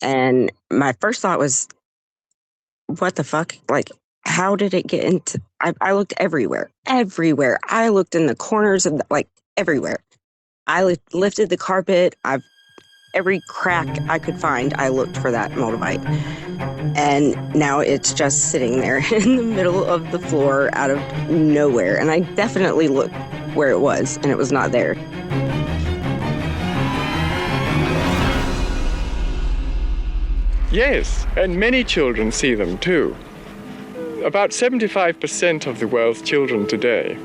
And my first thought was, what the fuck? Like, how did it get into... I looked everywhere. I looked in the corners of everywhere. I lifted the carpet. Every crack I could find, I looked for that Moldavite. And now it's just sitting there in the middle of the floor out of nowhere. And I definitely looked where it was, and it was not there. Yes, and many children see them too. About 75% of the world's children today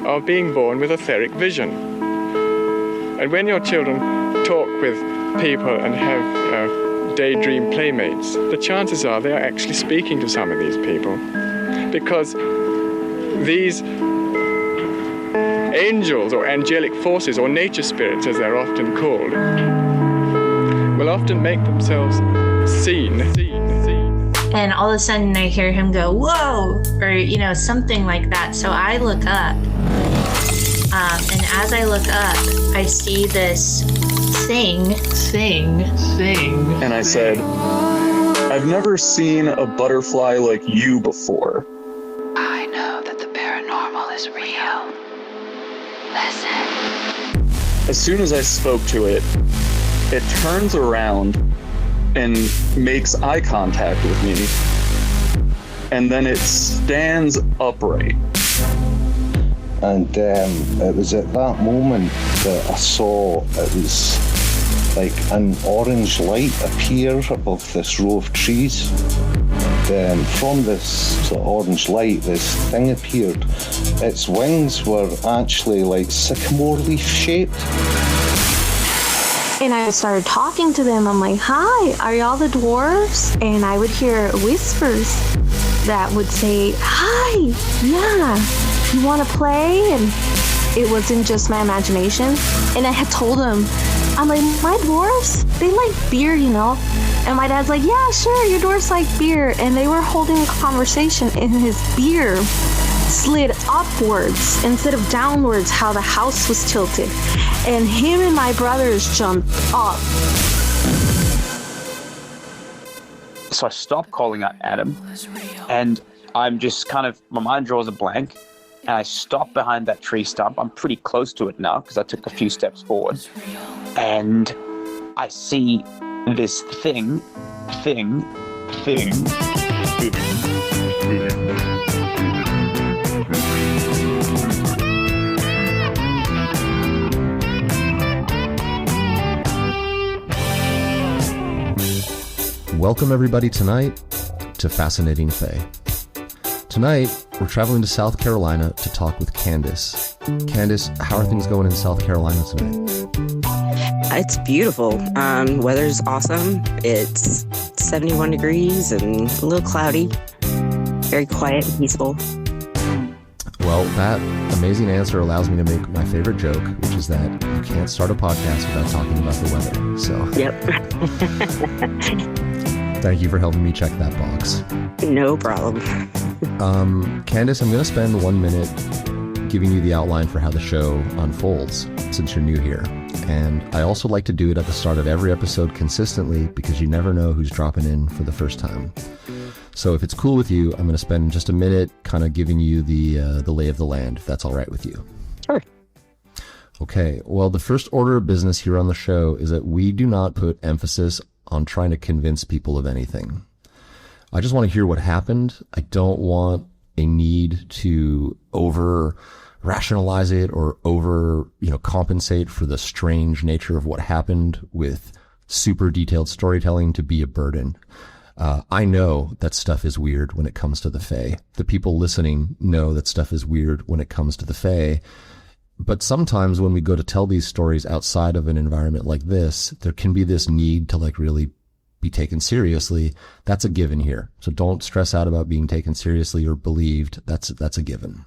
are being born with etheric vision. And when your children talk with people and have daydream playmates, the chances are they are actually speaking to some of these people, because these angels or angelic forces, or nature spirits as they're often called, will often make themselves seen. And all of a sudden I hear him go, whoa, or, something like that. So I look up, and as I look up, I see this thing. And I said, I've never seen a butterfly like you before. I know that the paranormal is real. Listen. As soon as I spoke to it, it turns around and makes eye contact with me. And then it stands upright. And it was at that moment that I saw it was like an orange light appear above this row of trees. From this sort of orange light, this thing appeared. Its wings were actually like sycamore leaf shaped. And I started talking to them. I'm like, hi, are y'all the dwarves? And I would hear whispers that would say, hi, yeah, you want to play? And it wasn't just my imagination. And I had told them, I'm like, my dwarves, they like beer, And my dad's like, yeah, sure, your dwarves like beer. And they were holding a conversation, and his beer slid upwards instead of downwards, how the house was tilted. And him and my brothers jumped up. So I stopped calling out Adam, and I'm just my mind draws a blank, and I stop behind that tree stump. I'm pretty close to it now because I took a few steps forward, and I see this thing. Welcome everybody tonight to Fascinating Fae. Tonight, we're traveling to South Carolina to talk with Candace. Candace, how are things going in South Carolina tonight? It's beautiful. Weather's awesome. It's 71 degrees and a little cloudy. Very quiet and peaceful. Well, that amazing answer allows me to make my favorite joke, which is that you can't start a podcast without talking about the weather. So, yep. Thank you for helping me check that box. No problem. Candace, I'm going to spend 1 minute giving you the outline for how the show unfolds since you're new here. And I also like to do it at the start of every episode consistently because you never know who's dropping in for the first time. So if it's cool with you, I'm going to spend just a minute kind of giving you the lay of the land, if that's all right with you. Sure. Okay. Well, the first order of business here on the show is that we do not put emphasis on trying to convince people of anything. I just want to hear what happened. I don't want a need to over rationalize it or over, compensate for the strange nature of what happened with super detailed storytelling to be a burden. I know that stuff is weird when it comes to the Fae. The people listening know that stuff is weird when it comes to the Fae. But sometimes when we go to tell these stories outside of an environment like this, there can be this need to really be taken seriously. That's a given here. So don't stress out about being taken seriously or believed. That's a given.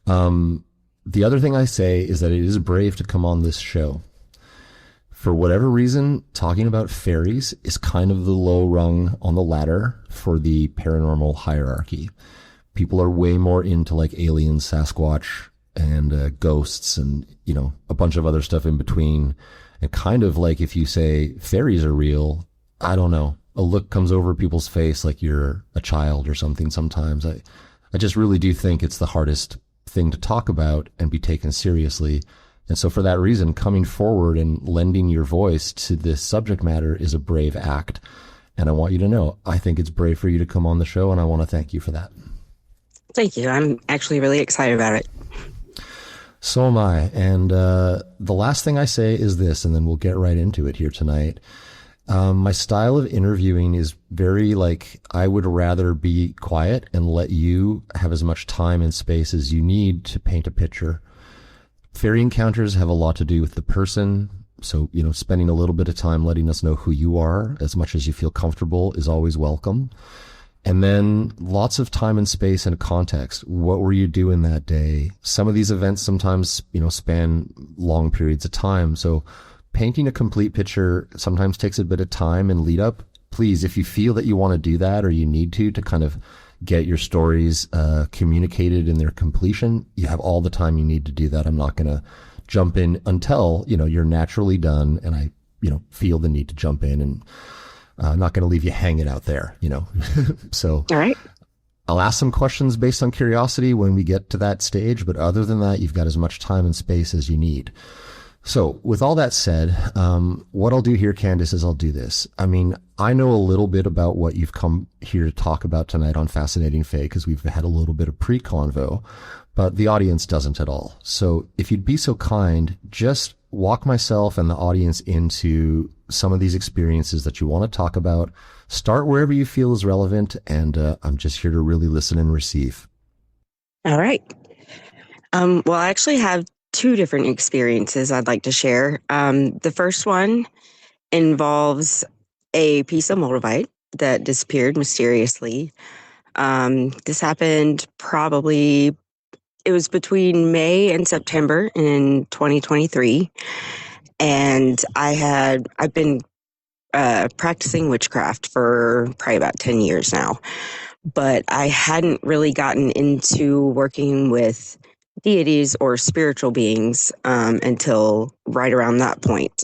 The other thing I say is that it is brave to come on this show. For whatever reason, talking about fairies is kind of the low rung on the ladder for the paranormal hierarchy. People are way more into aliens, Sasquatch, and ghosts and, a bunch of other stuff in between. And kind of if you say fairies are real, I don't know, a look comes over people's face like you're a child or something sometimes. I just really do think it's the hardest thing to talk about and be taken seriously. And so for that reason, coming forward and lending your voice to this subject matter is a brave act. And I want you to know, I think it's brave for you to come on the show, and I want to thank you for that. Thank you. I'm actually really excited about it. So am I. And the last thing I say is this, and then we'll get right into it here tonight. My style of interviewing is very I would rather be quiet and let you have as much time and space as you need to paint a picture. Fairy encounters have a lot to do with the person. So, spending a little bit of time letting us know who you are as much as you feel comfortable is always welcome. And then lots of time and space and context. What were you doing that day? Some of these events sometimes, span long periods of time. So painting a complete picture sometimes takes a bit of time and lead up. Please, if you feel that you want to do that or you need to kind of get your stories communicated in their completion, you have all the time you need to do that. I'm not going to jump in until, you're naturally done and I, feel the need to jump in, and I'm not going to leave you hanging out there, So All right. I'll ask some questions based on curiosity when we get to that stage, but other than that, you've got as much time and space as you need. So with all that said, what I'll do here, Candace, is I'll do this. I mean, I know a little bit about what you've come here to talk about tonight on Fascinating Fae, because we've had a little bit of pre-convo, but the audience doesn't at all. So if you'd be so kind, just walk myself and the audience into some of these experiences that you want to talk about. Start wherever you feel is relevant, and I'm just here to really listen and receive. All right. Well, I actually have two different experiences I'd like to share. The first one involves a piece of Moldavite that disappeared mysteriously. This happened it was between May and September in 2023. And I've been practicing witchcraft for probably about 10 years now, but I hadn't really gotten into working with deities or spiritual beings until right around that point.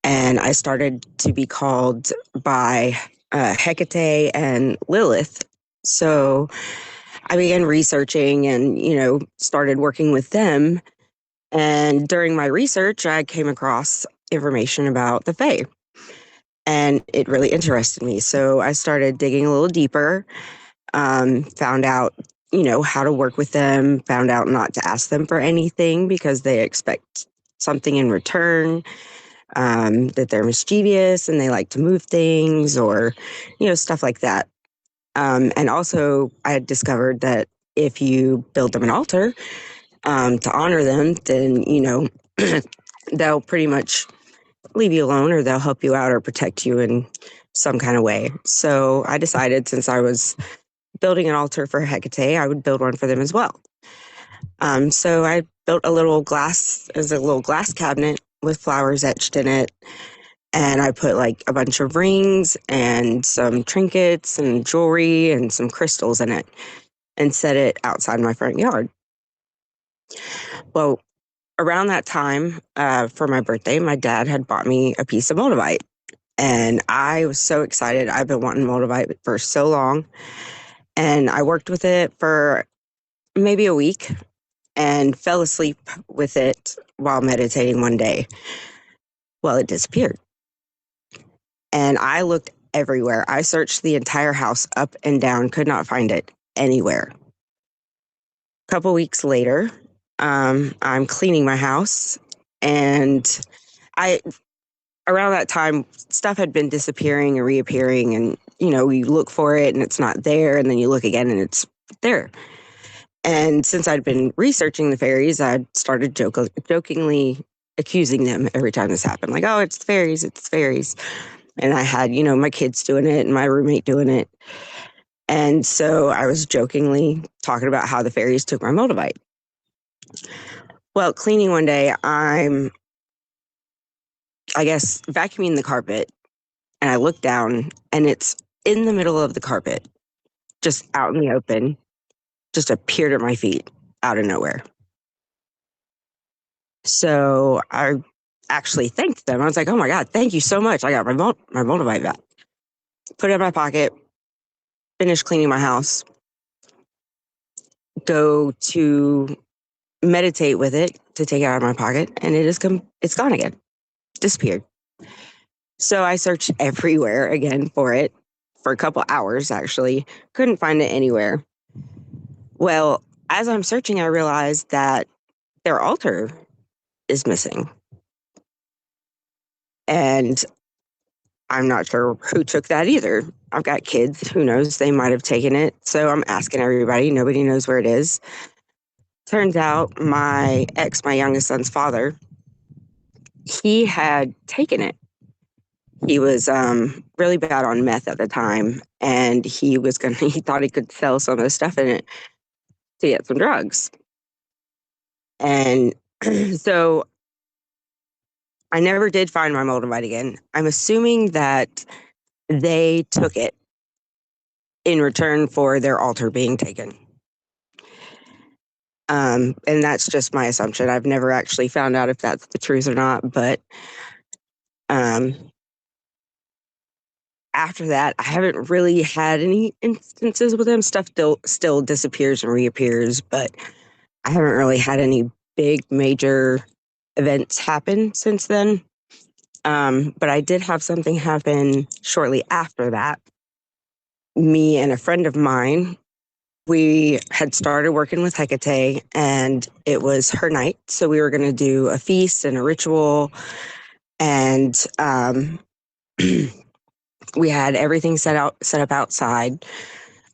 And I started to be called by Hecate and Lilith. So I began researching and, started working with them. And during my research, I came across information about the Fae. And it really interested me. So I started digging a little deeper, found out, how to work with them, found out not to ask them for anything because they expect something in return, that they're mischievous and they like to move things or, stuff like that. And also I had discovered that if you build them an altar to honor them, then, they'll pretty much leave you alone, or they'll help you out or protect you in some kind of way. So I decided, since I was building an altar for Hecate, I would build one for them as well. So I built a little glass cabinet with flowers etched in it. And I put a bunch of rings and some trinkets and jewelry and some crystals in it and set it outside my front yard. Well, around that time, for my birthday, my dad had bought me a piece of Moldavite. And I was so excited. I've been wanting Moldavite for so long. And I worked with it for maybe a week and fell asleep with it while meditating one day. Well, it disappeared. And I looked everywhere. I searched the entire house up and down, could not find it anywhere. A couple weeks later, I'm cleaning my house, and around that time, stuff had been disappearing and reappearing, and you look for it and it's not there, and then you look again and it's there. And since I'd been researching the fairies, I started jokingly accusing them every time this happened, like, oh, it's the fairies, it's the fairies. And I had, my kids doing it and my roommate doing it. And so I was jokingly talking about how the fairies took my Moldavite. Well, cleaning one day, I'm, vacuuming the carpet, and I look down and it's in the middle of the carpet, just out in the open, just appeared at my feet out of nowhere. So I actually thanked them. I was like, oh my God, thank you so much. I got my Moldavite back. put it in my pocket, finish cleaning my house, go to meditate with it to take it out of my pocket, and it's gone again, disappeared. So I searched everywhere again for it for a couple hours, actually. Couldn't find it anywhere. Well, as I'm searching, I realized that their altar is missing. And I'm not sure who took that either. I've got kids. Who knows? They might have taken it. So I'm asking everybody. Nobody knows where it is. Turns out my youngest son's father, he had taken it. He was really bad on meth at the time, and he thought he could sell some of the stuff in it to get some drugs. And so I never did find my Moldavite again. I'm assuming that they took it in return for their altar being taken. And that's just my assumption. I've never actually found out if that's the truth or not, but after that, I haven't really had any instances with them. Stuff still disappears and reappears, but I haven't really had any big major events happen since then. But I did have something happen shortly after that. Me and a friend of mine, we had started working with Hecate, and it was her night. So we were going to do a feast and a ritual, and we had everything set up outside.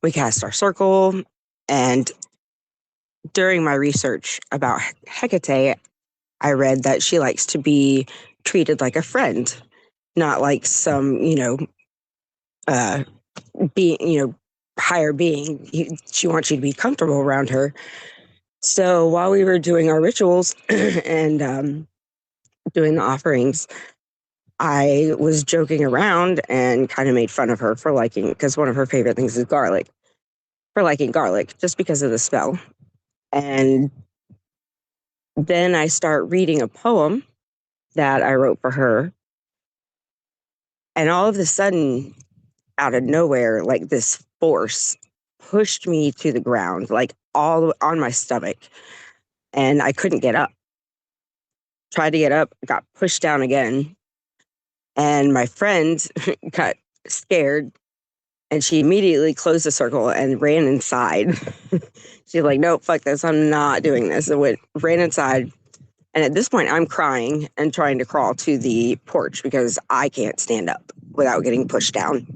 We cast our circle, and during my research about Hecate, I read that she likes to be treated like a friend, not like some, higher being. She wants you to be comfortable around her. So while we were doing our rituals and doing the offerings, I was joking around and kind of made fun of her for because one of her favorite things is garlic, for liking garlic, just because of the smell. And then I start reading a poem that I wrote for her. And all of a sudden, out of nowhere, like this force pushed me to the ground, like all on my stomach. And I couldn't get up. Tried to get up, got pushed down again. And my friend got scared, and she immediately closed the circle and ran inside. She's like, nope, fuck this. I'm not doing this. And ran inside. And at this point, I'm crying and trying to crawl to the porch because I can't stand up without getting pushed down.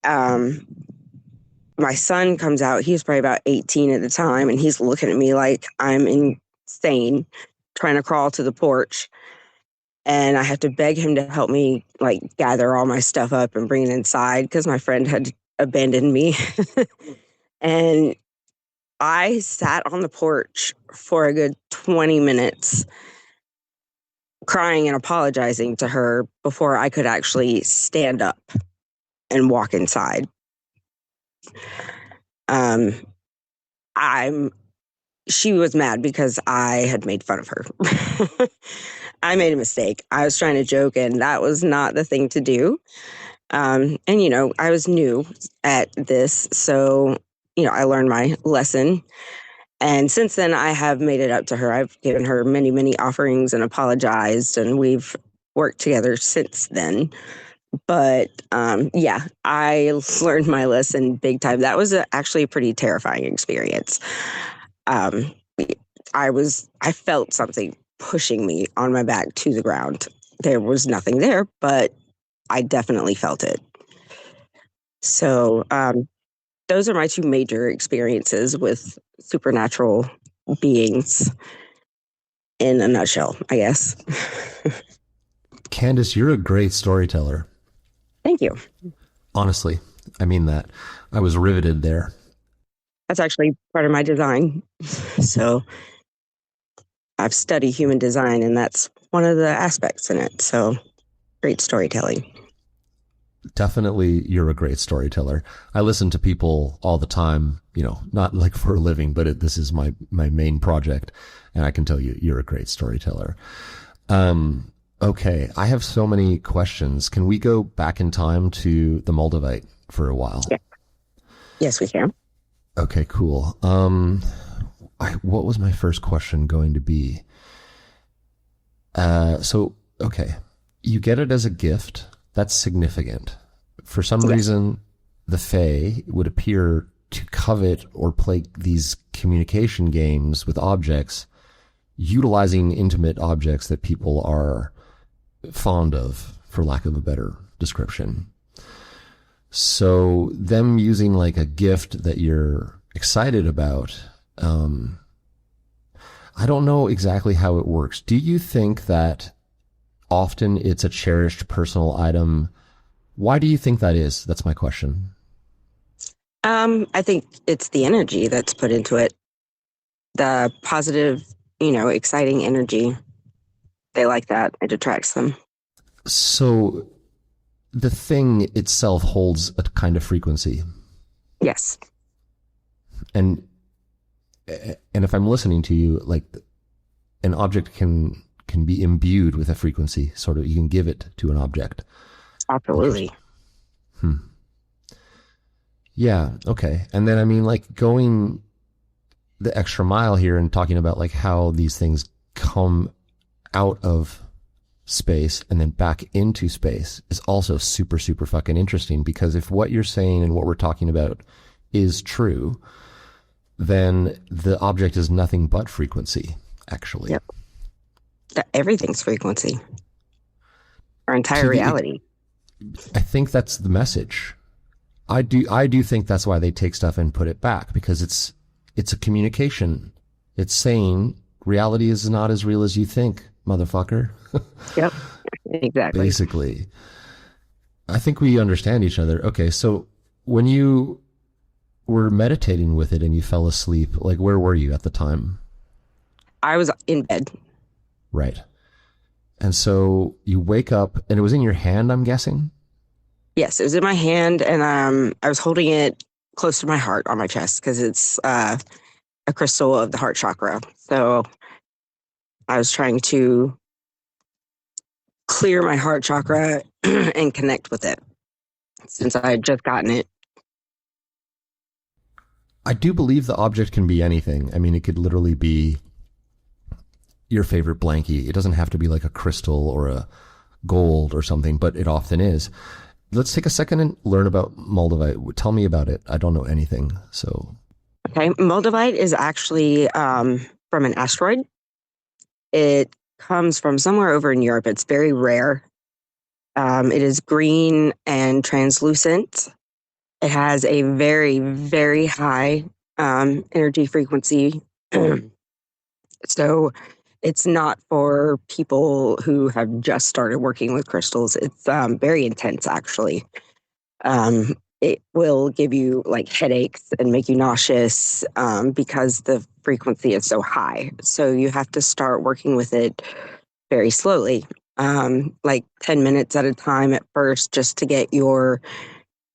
My son comes out. He was probably about 18 at the time, and he's looking at me like I'm insane, trying to crawl to the porch. And I have to beg him to help me gather all my stuff up and bring it inside because my friend had abandoned me. And I sat on the porch for a good 20 minutes crying and apologizing to her before I could actually stand up and walk inside. She was mad because I had made fun of her. I made a mistake. I was trying to joke, and that was not the thing to do. And, I was new at this, so, I learned my lesson. And since then, I have made it up to her. I've given her many, many offerings and apologized, and we've worked together since then. But, I learned my lesson big time. That was actually a pretty terrifying experience. I felt something pushing me on my back to the ground. There was nothing there, but I definitely felt it. So those are my two major experiences with supernatural beings in a nutshell, I guess. Candace, you're a great storyteller. Thank you. Honestly, I mean that. I was riveted there. That's actually part of my design. So I've studied human design, and that's one of the aspects in it. So great storytelling. Definitely, you're a great storyteller. I listen to people all the time, not like for a living, but this is my main project. And I can tell you, you're a great storyteller. Okay, I have so many questions. Can we go back in time to the Moldavite for a while? Yeah. Yes, we can. Okay, cool. What was my first question going to be? Okay, you get it as a gift. That's significant. For some reason, the Fae would appear to covet or play these communication games with objects, utilizing intimate objects that people are fond of, for lack of a better description. So them using like a gift that you're excited about, I don't know exactly how it works. Do you think that often it's a cherished personal item? Why do you think that is? That's my question. I think it's the energy that's put into it. The positive, exciting energy. They like that. It attracts them. So the thing itself holds a kind of frequency. Yes. And if I'm listening to you, like an object can be imbued with a frequency, sort of, you can give it to an object. Absolutely. Yeah. Okay. And then, I mean, like going the extra mile here and talking about like how these things come out of space and then back into space is also super, super fucking interesting, because if what you're saying and what we're talking about is true, then the object is nothing but frequency, actually. Yep. Everything's frequency. Our entire reality. I think that's the message. I do think that's why they take stuff and put it back, because it's a communication. It's saying reality is not as real as you think, motherfucker. Yep. Exactly. Basically. I think we understand each other. Okay, so when you were meditating with it and you fell asleep, like where were you at the time? I was in bed. Right. And so you wake up and it was in your hand, I'm guessing? Yes, it was in my hand, and I was holding it close to my heart on my chest because it's a crystal of the heart chakra. So I was trying to clear my heart chakra and connect with it since I had just gotten it. I do believe the object can be anything. I mean, it could literally be your favorite blankie. It doesn't have to be like a crystal or a gold or something, but it often is. Let's take a second and learn about Moldavite. Tell me about it. I don't know anything. So, okay, Moldavite is actually from an asteroid. It comes from somewhere over in Europe. It's very rare. It is green and translucent. It has a very, very high energy frequency. So it's not for people who have just started working with crystals. It's very intense, actually. It will give you like headaches and make you nauseous because the frequency is so high. So you have to start working with it very slowly, like 10 minutes at a time at first, just to get your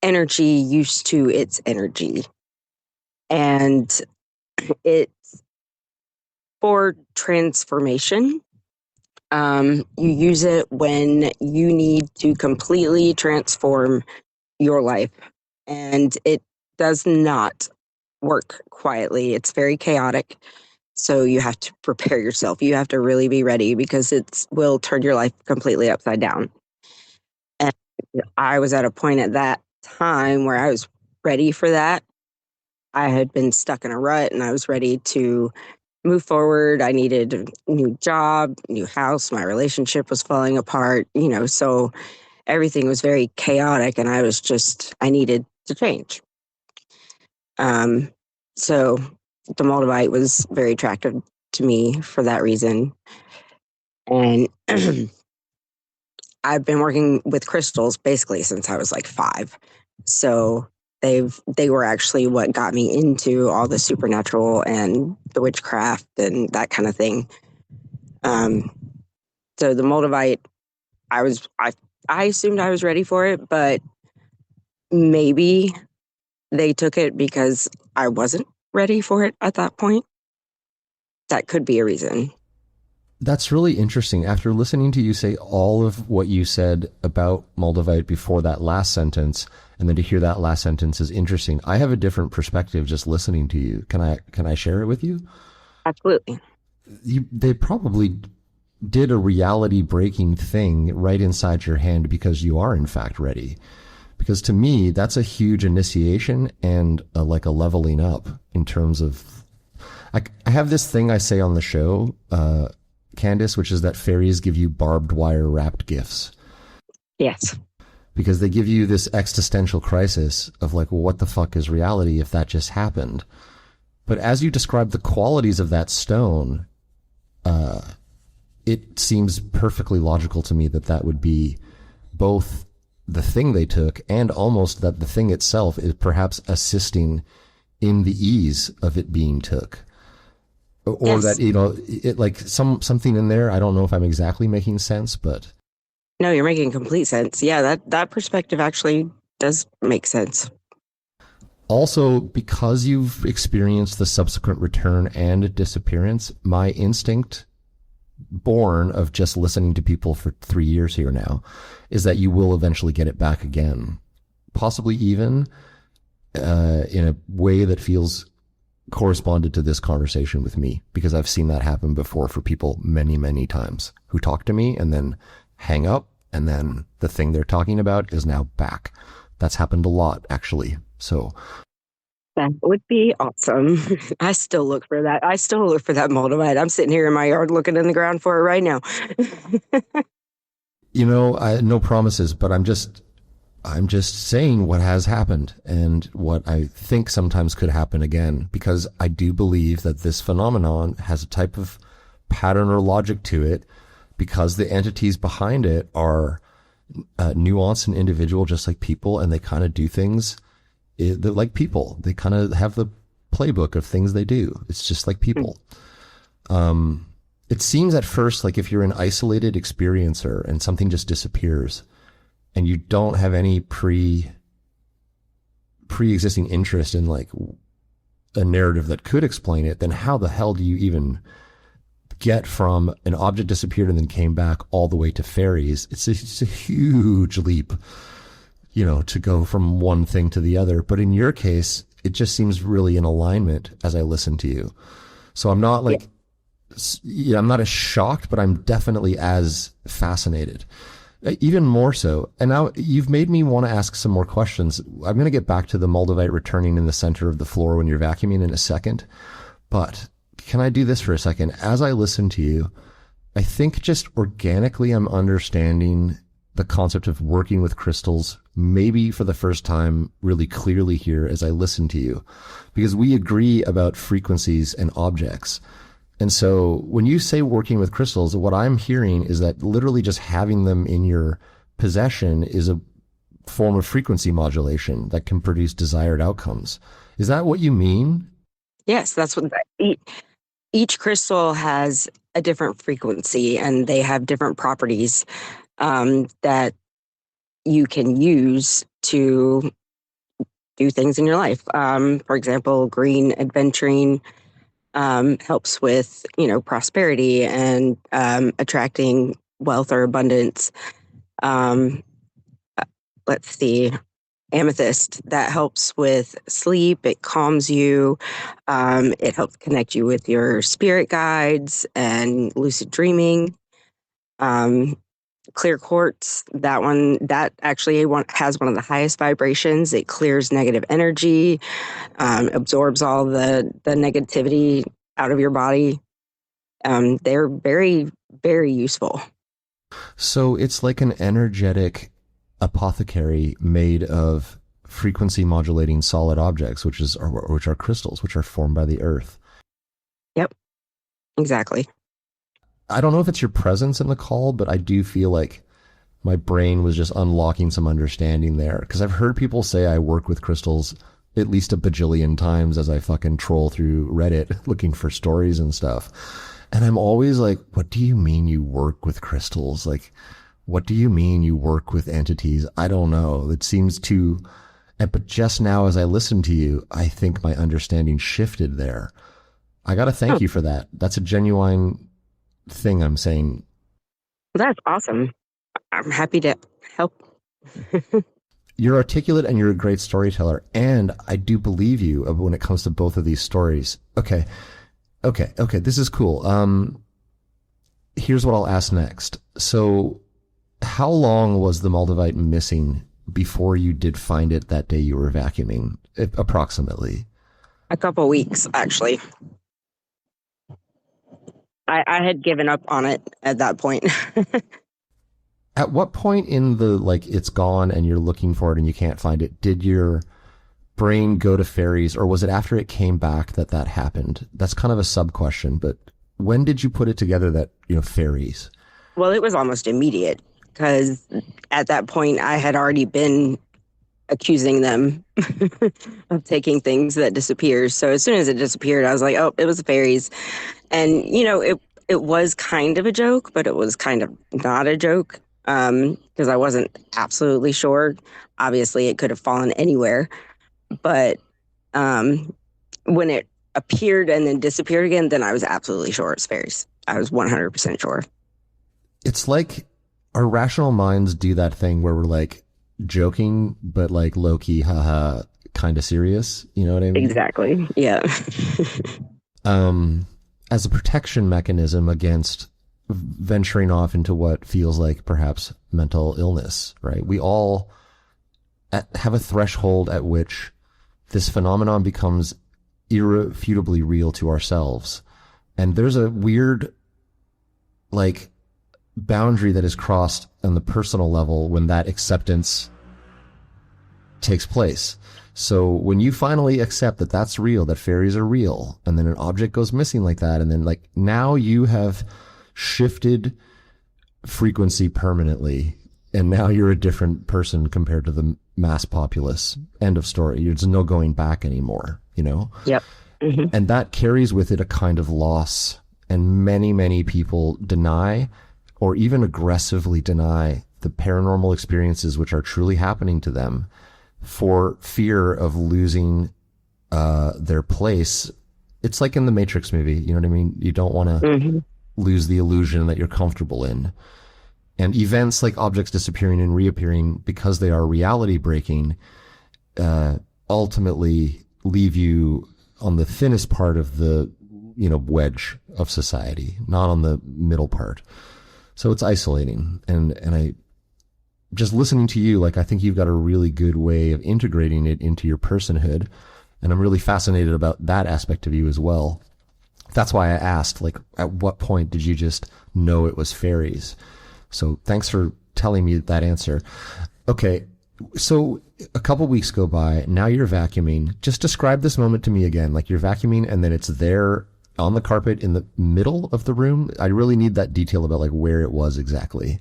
energy used to its energy. And it's for transformation. You use it when you need to completely transform your life, and it does not work quietly. It's very chaotic. So you have to prepare yourself. You have to really be ready because it will turn your life completely upside down. And I was at a point at that time where I was ready for that. I had been stuck in a rut and I was ready to move forward. I needed a new job, new house. My relationship was falling apart, so everything was very chaotic and I needed to change. So the Moldavite was very attractive to me for that reason. And I've been working with crystals basically since I was like 5. So they were actually what got me into all the supernatural and the witchcraft and that kind of thing. So the Moldavite, I assumed I was ready for it, but maybe they took it because I wasn't ready for it at that point. That could be a reason. That's really interesting. After listening to you say all of what you said about Moldavite before that last sentence, and then to hear that last sentence is interesting. I have a different perspective just listening to you. Can I share it with you? Absolutely. They probably did a reality breaking thing right inside your hand because you are in fact ready. Because to me, that's a huge initiation and like a leveling up in terms of, I have this thing I say on the show, Candace, which is that fairies give you barbed wire wrapped gifts. Yes. Because they give you this existential crisis of like, well, what the fuck is reality if that just happened? But as you describe the qualities of that stone, it seems perfectly logical to me that that would be both the thing they took and almost that the thing itself is perhaps assisting in the ease of it being took. Or yes. That, you know, it like something in there. I don't know if I'm exactly making sense, but. No, you're making complete sense. Yeah, that perspective actually does make sense. Also, because you've experienced the subsequent return and disappearance, my instinct, born of just listening to people for 3 years here now, is that you will eventually get it back again. Possibly even in a way that feels corresponded to this conversation with me, because I've seen that happen before for people many, many times who talk to me and then hang up, and then the thing they're talking about is now back. That's happened a lot, actually. So that would be awesome. I still look for that. I still look for that Moldavite. I'm sitting here in my yard looking in the ground for it right now. You know, no promises, but I'm just saying what has happened and what I think sometimes could happen again, because I do believe that this phenomenon has a type of pattern or logic to it, because the entities behind it are nuanced and individual, just like people, and they kind of do things they're like people. They kind of have the playbook of things they do. It's just like people. It seems at first like if you're an isolated experiencer and something just disappears and you don't have any pre-existing interest in like a narrative that could explain it, then how the hell do you even get from an object disappeared and then came back all the way to fairies? It's a huge leap, you know, to go from one thing to the other. But in your case, it just seems really in alignment as I listen to you. So I'm not like, I'm not as shocked, but I'm definitely as fascinated, even more so. And now you've made me want to ask some more questions. I'm going to get back to the Moldavite returning in the center of the floor when you're vacuuming in a second. But can I do this for a second? As I listen to you, I think just organically I'm understanding the concept of working with crystals, maybe for the first time really clearly here as I listen to you, because we agree about frequencies and objects. And so when you say working with crystals, what I'm hearing is that literally just having them in your possession is a form of frequency modulation that can produce desired outcomes. Is that what you mean? Yes, that's what each crystal has a different frequency, and they have different properties that you can use to do things in your life. For example, green adventuring helps with, prosperity and attracting wealth or abundance. Let's see. Amethyst, that helps with sleep. It calms you. It helps connect you with your spirit guides and lucid dreaming. Clear quartz, that actually has one of the highest vibrations. It clears negative energy, absorbs all the negativity out of your body. They're very, very useful. So it's like an energetic apothecary made of frequency modulating solid objects, which are crystals, which are formed by the earth. Yep, exactly. I don't know if it's your presence in the call, but I do feel like my brain was just unlocking some understanding there. Because I've heard people say I work with crystals at least a bajillion times as I fucking troll through Reddit looking for stories and stuff. And I'm always like, what do you mean you work with crystals? Like, what do you mean you work with entities? I don't know. It seems too... But just now as I listen to you, I think my understanding shifted there. I got to thank you for that. That's a genuine thing I'm saying. That's awesome. I'm happy to help. You're articulate and you're a great storyteller, and I do believe you when it comes to both of these stories. Okay. This is cool. Here's what I'll ask next. So, how long was the Moldavite missing before you did find it that day you were vacuuming, approximately? A couple weeks, actually. I had given up on it at that point. At what point in the, like, it's gone and you're looking for it and you can't find it, did your brain go to fairies, or was it after it came back that happened? That's kind of a sub question, but when did you put it together that, fairies? Well, it was almost immediate, because at that point I had already been accusing them of taking things that disappear. So as soon as it disappeared, I was like, oh, it was the fairies. And, it was kind of a joke, but it was kind of not a joke, because I wasn't absolutely sure. Obviously, it could have fallen anywhere. But when it appeared and then disappeared again, then I was absolutely sure it's fairies. I was 100% sure. It's like our rational minds do that thing where we're like joking, but like low-key, haha, kind of serious. You know what I mean? Exactly. Yeah. As a protection mechanism against venturing off into what feels like perhaps mental illness, right? We all have a threshold at which this phenomenon becomes irrefutably real to ourselves. And there's a weird, like, boundary that is crossed on the personal level when that acceptance takes place. So when you finally accept that that's real, that fairies are real, and then an object goes missing like that, and then, like, now you have shifted frequency permanently, and now you're a different person compared to the mass populace. End of story. There's no going back anymore, Yep. Mm-hmm. And that carries with it a kind of loss. And many, many people deny, or even aggressively deny, the paranormal experiences which are truly happening to them for fear of losing their place. It's like in the Matrix movie, you know what I mean? You don't want to lose the illusion that you're comfortable in. And events like objects disappearing and reappearing, because they are reality breaking, ultimately leave you on the thinnest part of the, wedge of society, not on the middle part. So it's isolating. And I, just listening to you, like, I think you've got a really good way of integrating it into your personhood. And I'm really fascinated about that aspect of you as well. That's why I asked, like, at what point did you just know it was fairies? So thanks for telling me that answer. Okay. So a couple weeks go by. Now you're vacuuming. Just describe this moment to me again. Like, you're vacuuming and then it's there on the carpet in the middle of the room. I really need that detail about, like, where it was exactly.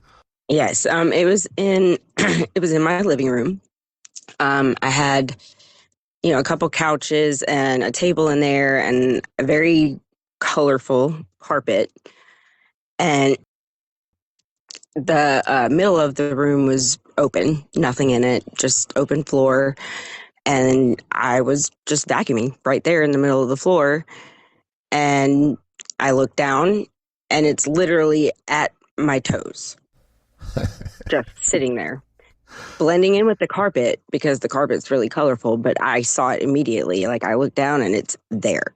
Yes. It was in my living room. I had, a couple couches and a table in there and a very colorful carpet. And the middle of the room was open, nothing in it, just open floor. And I was just vacuuming right there in the middle of the floor. And I looked down and it's literally at my toes, just sitting there, blending in with the carpet because the carpet's really colorful, but I saw it immediately. Like, I looked down and it's there.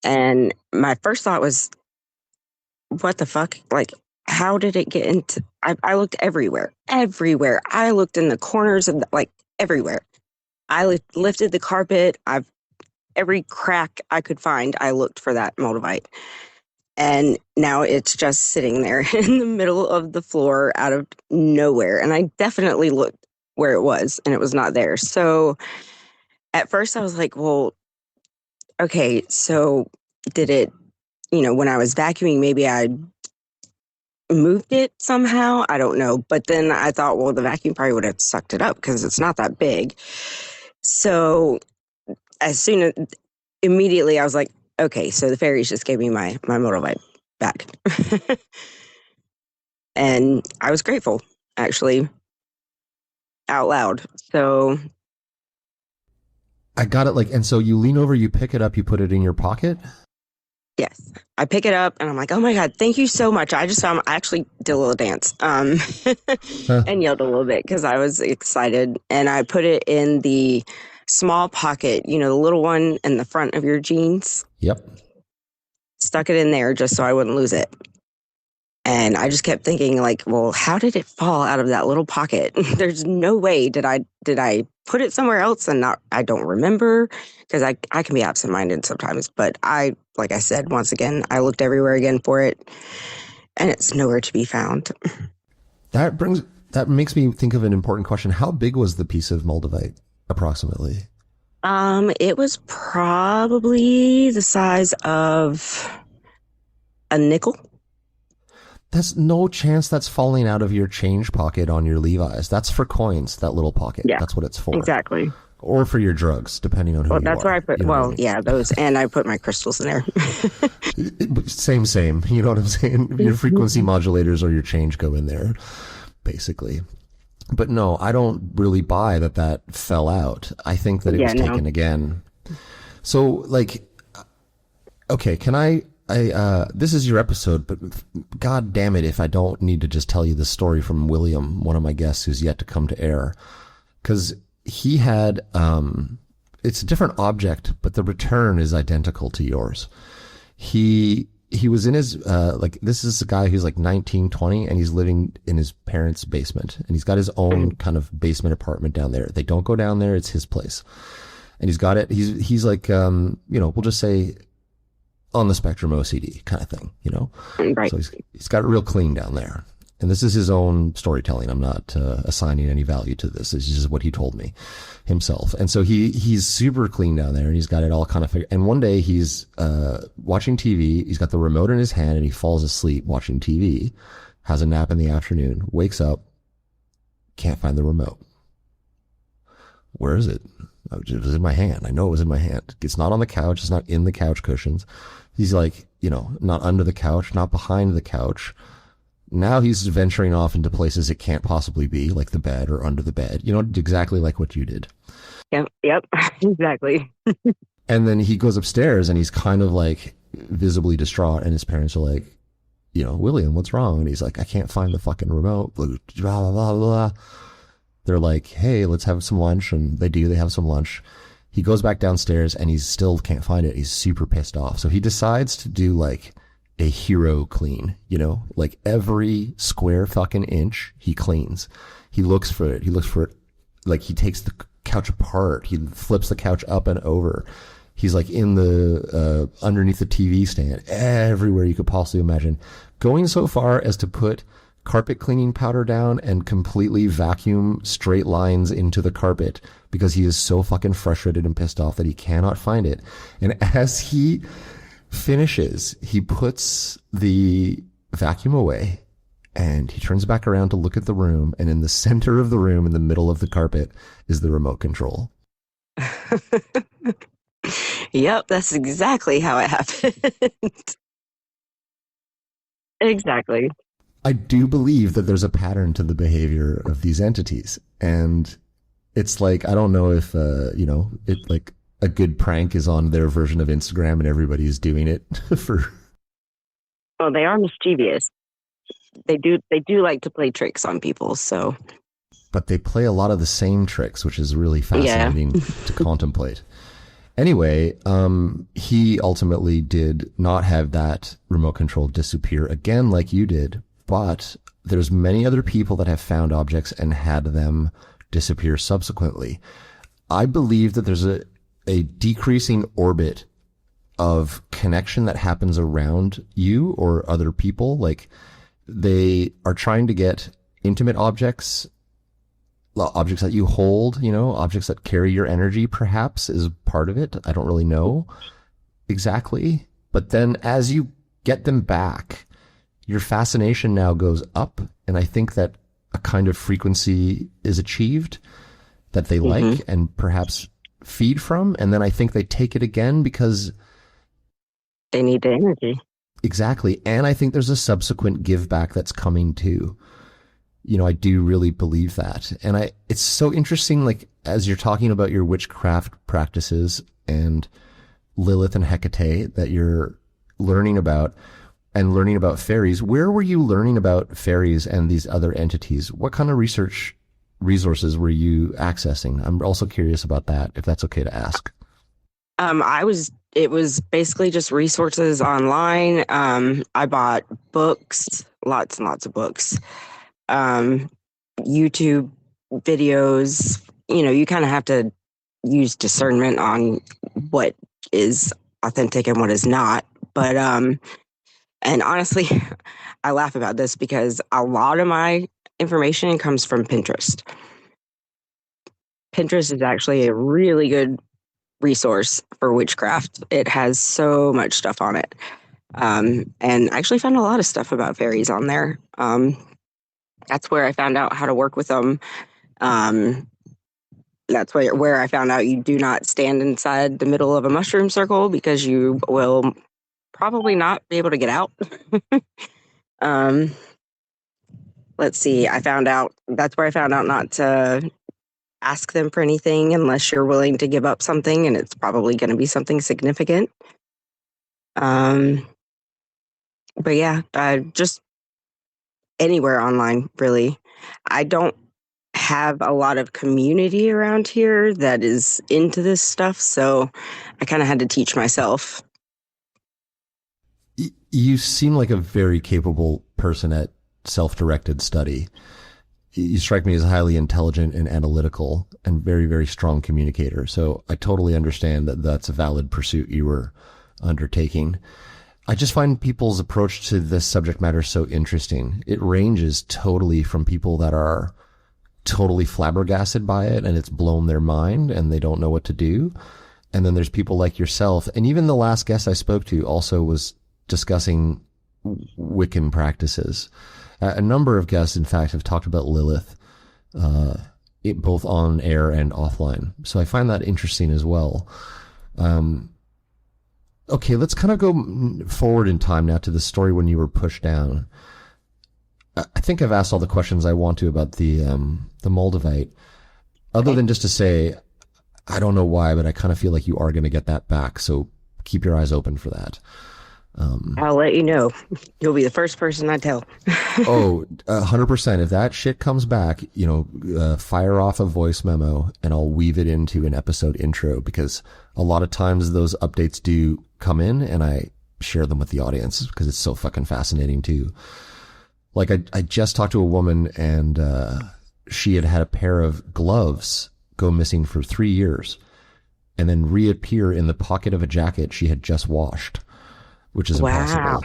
And my first thought was, what the fuck? Like, how did it get into... I looked everywhere. I looked in the corners of everywhere. I lifted the carpet. Every crack I could find, I looked for that Moldavite. And now it's just sitting there in the middle of the floor out of nowhere. And I definitely looked where it was and it was not there. So at first I was like, well, okay, so did it, when I was vacuuming, maybe I moved it somehow. I don't know. But then I thought, well, the vacuum probably would have sucked it up because it's not that big. So immediately I was like, okay, so the fairies just gave me my Moldavite back. And I was grateful, actually, out loud. So I got it. And so you lean over, you pick it up, you put it in your pocket? Yes. I pick it up and I'm like, oh my God, thank you so much. I actually did a little dance and yelled a little bit because I was excited. And I put it in the small pocket, the little one in the front of your jeans. Yep. Stuck it in there just so I wouldn't lose it. And I just kept thinking, like, well, how did it fall out of that little pocket? There's no way. Did I put it somewhere else and I don't remember, because I can be absent-minded sometimes. But like I said, once again, I looked everywhere again for it, and it's nowhere to be found. That makes me think of an important question. How big was the piece of Moldavite approximately? It was probably the size of a nickel. There's no chance that's falling out of your change pocket on your Levi's. That's for coins, that little pocket. Yeah, that's what it's for. Exactly. Or for your drugs, depending on who you are. That's where I put, I mean? those, and I put my crystals in there. Same. You know what I'm saying? Your frequency modulators or your change go in there, basically. But no, I don't really buy that fell out. I think that it was taken again. So, okay, can I this is your episode, but God damn it if I don't need to just tell you the story from William, one of my guests who's yet to come to air. Because he had, it's a different object, but the return is identical to yours. He was in his, this is a guy who's 19, 20, and he's living in his parents' basement. And he's got his own kind of basement apartment down there. They don't go down there. It's his place. And he's got it. He's we'll just say on the spectrum OCD kind of thing, Right. So he's got it real clean down there. And this is his own storytelling. I'm not assigning any value to this. This is just what he told me himself. And so he's super clean down there, and he's got it all kind of figured. And one day he's watching TV. He's got the remote in his hand, and he falls asleep watching TV, has a nap in the afternoon, wakes up, can't find the remote. Where is it? It was in my hand. I know it was in my hand. It's not on the couch. It's not in the couch cushions. He's not under the couch, not behind the couch. Now he's venturing off into places it can't possibly be, like the bed or under the bed. Exactly like what you did. Yep, exactly. And then he goes upstairs and he's kind of visibly distraught, and his parents are like, William, what's wrong? And he's like, I can't find the fucking remote. Blah, blah, blah, blah. They're like, hey, let's have some lunch. And they do. They have some lunch. He goes back downstairs and he still can't find it. He's super pissed off. So he decides to do a hero clean, every square fucking inch he cleans. He looks for it. He takes the couch apart. He flips the couch up and over. He's in the, underneath the TV stand, everywhere you could possibly imagine, going so far as to put carpet cleaning powder down and completely vacuum straight lines into the carpet because he is so fucking frustrated and pissed off that he cannot find it. And as he finishes, he puts the vacuum away and he turns back around to look at the room, and in the center of the room, in the middle of the carpet, is the remote control. Yep, that's exactly how it happened. Exactly. I do believe that there's a pattern to the behavior of these entities. And it's I don't know if, a good prank is on their version of Instagram and everybody is doing it for. Well, they are mischievous. They do like to play tricks on people, so. But they play a lot of the same tricks, which is really fascinating to contemplate. Anyway, he ultimately did not have that remote control disappear again like you did. But there's many other people that have found objects and had them disappear subsequently. I believe that there's a decreasing orbit of connection that happens around you or other people. They are trying to get intimate objects that you hold, objects that carry your energy perhaps is part of it. I don't really know exactly. But then as you get them back, your fascination now goes up, and I think that a kind of frequency is achieved that they like and perhaps feed from, and then I think they take it again because they need the energy. Exactly. And I think there's a subsequent give back that's coming too. I do really believe that. And it's so interesting, as you're talking about your witchcraft practices and Lilith and Hecate, that you're learning about fairies. Where were you learning about fairies and these other entities? What kind of research resources were you accessing? I'm also curious about that, if that's okay to ask. It was basically just resources online. I bought books, lots and lots of books, YouTube videos. You kind of have to use discernment on what is authentic and what is not. But, and honestly, I laugh about this because a lot of my information comes from Pinterest. Pinterest is actually a really good resource for witchcraft. It has so much stuff on it. And I actually found a lot of stuff about fairies on there. That's where I found out how to work with them. That's where I found out you do not stand inside the middle of a mushroom circle because you will probably not be able to get out. Let's see. That's where I found out not to ask them for anything unless you're willing to give up something, and it's probably going to be something significant. But yeah, just anywhere online, really. I don't have a lot of community around here that is into this stuff, so I kind of had to teach myself. You seem like a very capable person at self-directed study. You strike me as highly intelligent and analytical and very, very strong communicator. So I totally understand that that's a valid pursuit you were undertaking. I just find people's approach to this subject matter so interesting. It ranges totally from people that are totally flabbergasted by it and it's blown their mind and they don't know what to do. And then there's people like yourself. And even the last guest I spoke to also was discussing Wiccan practices. A number of guests, in fact, have talked about Lilith, both on air and offline. So I find that interesting as well. Okay, let's kind of go forward in time now to the story when you were pushed down. I think I've asked all the questions I want to about the Moldavite, other than just to say, I don't know why, but I kind of feel like you are going to get that back. So keep your eyes open for that. I'll let you know. You'll be the first person I tell. 100%. If that shit comes back, fire off a voice memo and I'll weave it into an episode intro, because a lot of times those updates do come in and I share them with the audience because it's so fucking fascinating too. Like I just talked to a woman and she had a pair of gloves go missing for 3 years and then reappear in the pocket of a jacket she had just washed, which is impossible.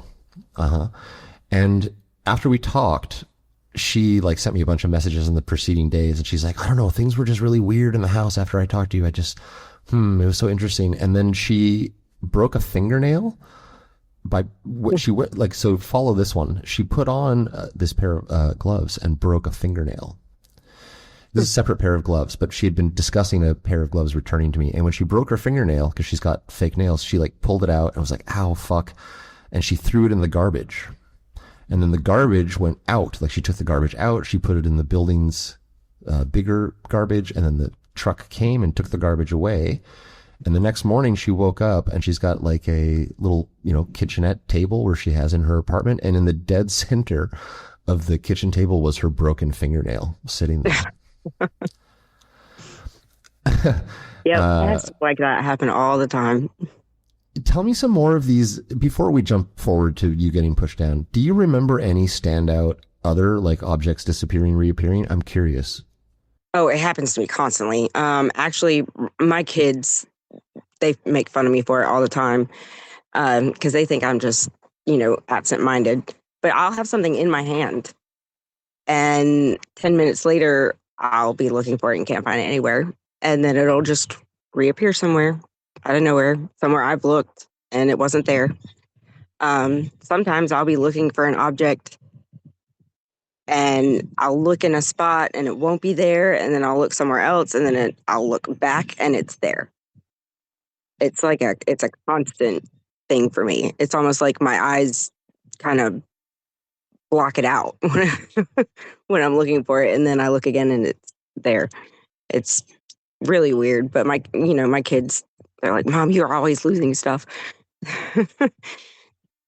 And after we talked, she sent me a bunch of messages in the preceding days and she's like, I don't know, things were just really weird in the house after I talked to you. I just, it was so interesting. And then she broke a fingernail by what she went, so follow this one. She put on this pair of gloves and broke a fingernail. This is a separate pair of gloves, but she had been discussing a pair of gloves returning to me. And when she broke her fingernail, because she's got fake nails, she pulled it out and was like, ow, fuck. And she threw it in the garbage. And then the garbage went out. She took the garbage out. She put it in the building's bigger garbage. And then the truck came and took the garbage away. And the next morning she woke up and she's got a little, kitchenette table where she has in her apartment. And in the dead center of the kitchen table was her broken fingernail sitting there. That's like that happen all the time. Tell me some more of these before we jump forward to you getting pushed down. Do you remember any standout other objects disappearing, reappearing? I'm curious. Oh, it happens to me constantly. Actually, my kids, they make fun of me for it all the time because they think I'm just, absent-minded. But I'll have something in my hand and 10 minutes later, I'll be looking for it and can't find it anywhere. And then it'll just reappear somewhere out of nowhere, somewhere I've looked and it wasn't there. Sometimes I'll be looking for an object and I'll look in a spot and it won't be there. And then I'll look somewhere else and then I'll look back and it's there. It's it's a constant thing for me. It's almost like my eyes kind of block it out when I'm looking for it. And then I look again and it's there. It's really weird. But my kids, they're like, Mom, you're always losing stuff.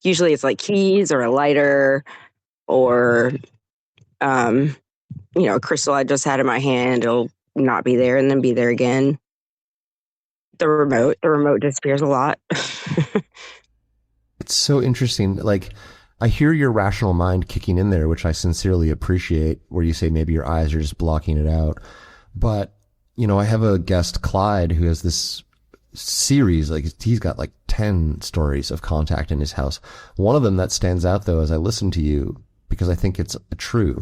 Usually it's like keys or a lighter or, a crystal I just had in my hand. It'll not be there and then be there again. The remote disappears a lot. It's so interesting. Like, I hear your rational mind kicking in there, which I sincerely appreciate, where you say maybe your eyes are just blocking it out. But, I have a guest, Clyde, who has this series, like he's got like 10 stories of contact in his house. One of them that stands out though, as I listen to you, because I think it's true,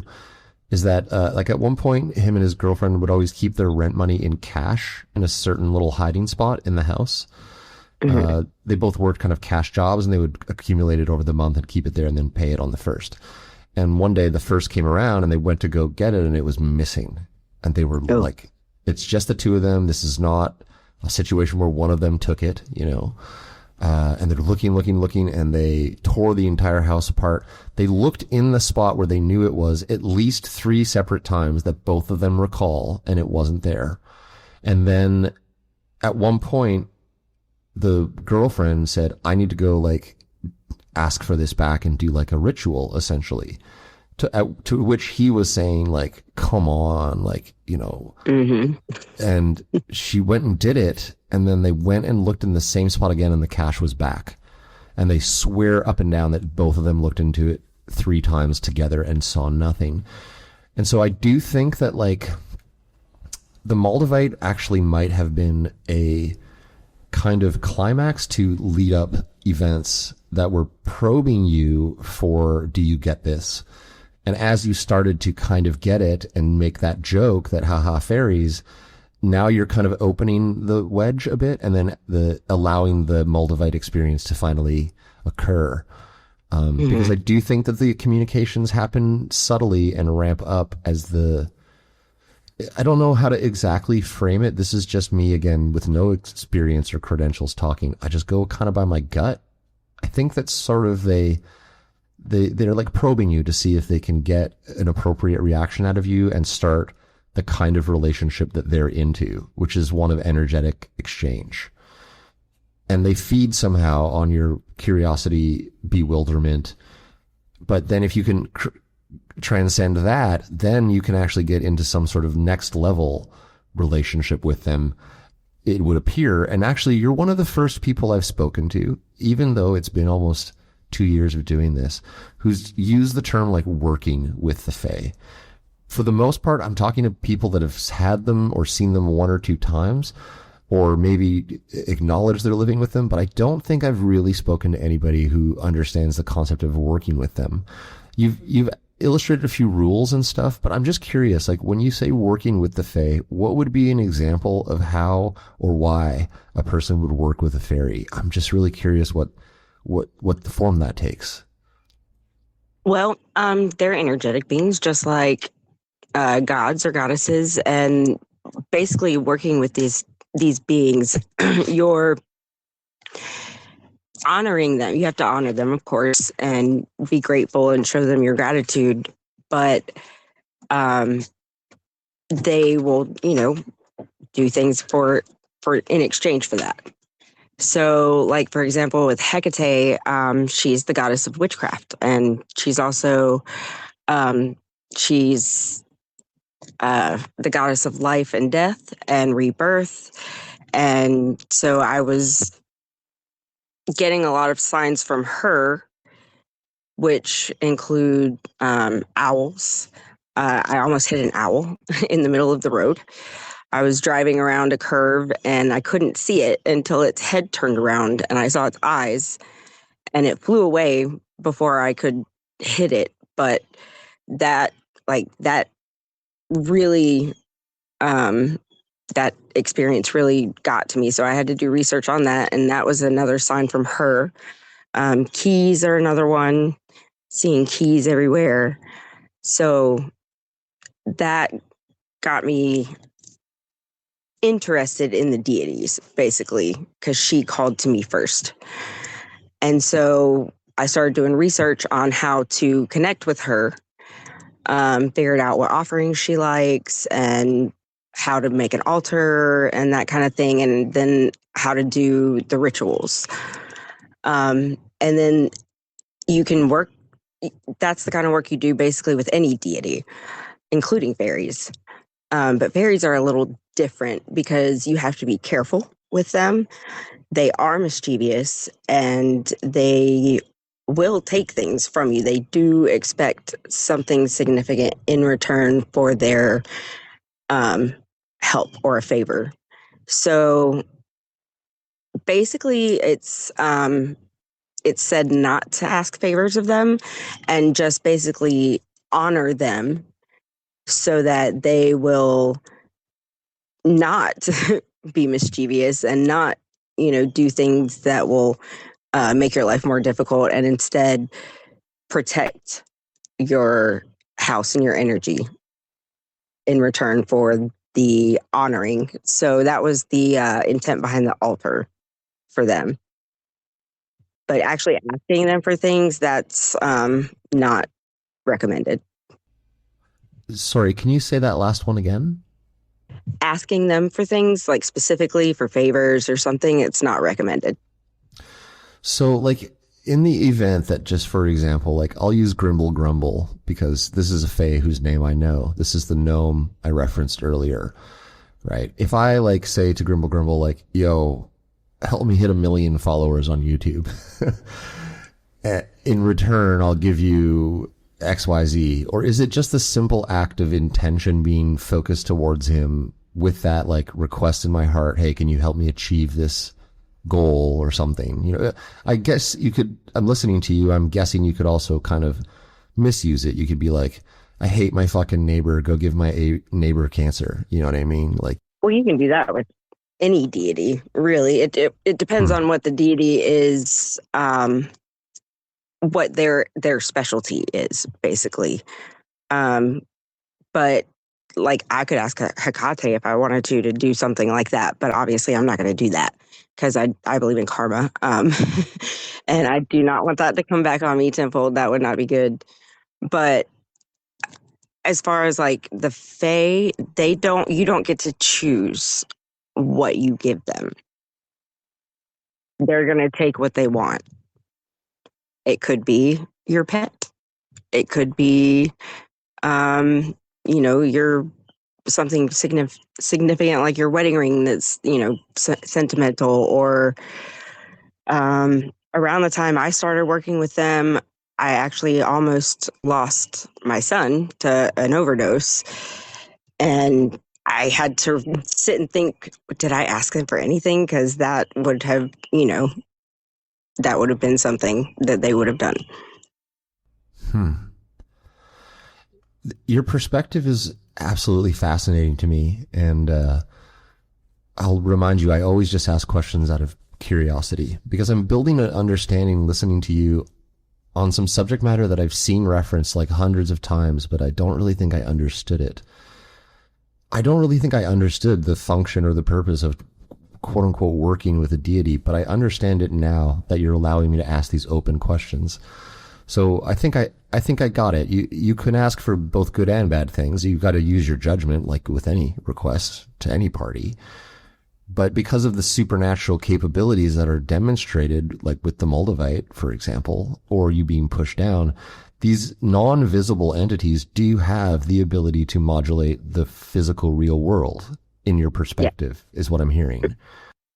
is that, like at one point, him and his girlfriend would always keep their rent money in cash in a certain little hiding spot in the house. Mm-hmm. They both worked kind of cash jobs, and they would accumulate it over the month and keep it there and then pay it on the first. And one day the first came around and they went to go get it and it was missing. And they were like, it's just the two of them. This is not a situation where one of them took it, and they're looking, and they tore the entire house apart. They looked in the spot where they knew it was at least 3 separate times that both of them recall, and it wasn't there. And then at one point, the girlfriend said, I need to go like ask for this back and do like a ritual, essentially. To which he was saying, like, come on, like, Mm-hmm. And she went and did it, and then they went and looked in the same spot again, and the cash was back. And they swear up and down that both of them looked into it 3 times together and saw nothing. And so I do think that, like, the Moldavite actually might have been a kind of climax to lead up events that were probing you for, do you get this? And as you started to kind of get it and make that joke that haha fairies, now you're kind of opening the wedge a bit and then allowing the Moldavite experience to finally occur. Because I do think that the communications happen subtly and ramp up as I don't know how to exactly frame it. This is just me, again, with no experience or credentials talking. I just go kind of by my gut. I think that's sort of they're like probing you to see if they can get an appropriate reaction out of you and start the kind of relationship that they're into, which is one of energetic exchange. And they feed somehow on your curiosity, bewilderment. But then if you can transcend that, then you can actually get into some sort of next level relationship with them, it would appear. And actually, you're one of the first people I've spoken to, even though it's been almost 2 years of doing this, who's used the term like working with the Fae. For the most part, I'm talking to people that have had them or seen them 1 or 2 times, or maybe acknowledge they're living with them, but I don't think I've really spoken to anybody who understands the concept of working with them. You've illustrated a few rules and stuff, but I'm just curious, like when you say working with the Fae, what would be an example of how or why a person would work with a fairy? I'm just really curious what the form that takes. Well, they're energetic beings, just like gods or goddesses, and basically working with these beings, you're honoring them. You have to honor them, of course, and be grateful and show them your gratitude. But they will, do things for in exchange for that. So, like, for example, with Hecate, she's the goddess of witchcraft, and she's also she's the goddess of life and death and rebirth. And so I was getting a lot of signs from her, which include owls. I almost hit an owl in the middle of the road. I was driving around a curve and I couldn't see it until its head turned around and I saw its eyes, and it flew away before I could hit it. But that really, that experience really got to me. So I had to do research on that. And that was another sign from her. Keys are another one, seeing keys everywhere. So that got me interested in the deities, basically, because she called to me first. And so I started doing research on how to connect with her, figured out what offerings she likes and how to make an altar and that kind of thing, and then how to do the rituals. And then you can work. That's the kind of work you do basically with any deity, including fairies. But fairies are a little different because you have to be careful with them. They are mischievous and they will take things from you. They do expect something significant in return for their help or a favor. So basically, it's said not to ask favors of them and just basically honor them so that they will not be mischievous and not, do things that will make your life more difficult, and instead protect your house and your energy in return for the honoring. So that was the intent behind the altar for them. But actually asking them for things, that's not recommended. Sorry, can you say that last one again? Asking them for things, like specifically for favors or something, it's not recommended. So, like, in the event that, just for example, like, I'll use Grimble Grumble because this is a fae whose name I know. This is the gnome I referenced earlier, right? If I, like, say to Grimble Grumble, like, yo, help me hit 1 million followers on YouTube. In return, I'll give you XYZ. Or is it just the simple act of intention being focused towards him with that, like, request in my heart, hey, can you help me achieve this goal or something? I guess you could, I'm listening to you, I'm guessing you could also kind of misuse it. You could be like, I hate my fucking neighbor, go give my neighbor cancer. You know what I mean? Like, well, you can do that with any deity, really. It depends on what the deity is, what their specialty is, basically. But like, I could ask Hecate if I wanted to do something like that, but obviously I'm not going to do that because I believe in karma. And I do not want that to come back on me tenfold. That would not be good. But as far as like the fae, you don't get to choose what you give them. They're going to take what they want. It could be your pet. It could be, your something significant like your wedding ring that's, sentimental. Or around the time I started working with them, I actually almost lost my son to an overdose. And I had to sit and think, did I ask them for anything? Because that would have, that would have been something that they would have done. Your perspective is absolutely fascinating to me. And I'll remind you, I always just ask questions out of curiosity because I'm building an understanding listening to you on some subject matter that I've seen referenced like hundreds of times, but I don't really think I understood it. I don't really think I understood the function or the purpose of quote unquote working with a deity, but I understand it now that you're allowing me to ask these open questions. So I think I got it. You can ask for both good and bad things. You've got to use your judgment, like with any request to any party. But because of the supernatural capabilities that are demonstrated, like with the Moldavite, for example, or you being pushed down, these non-visible entities do have the ability to modulate the physical real world in your perspective, is what I'm hearing.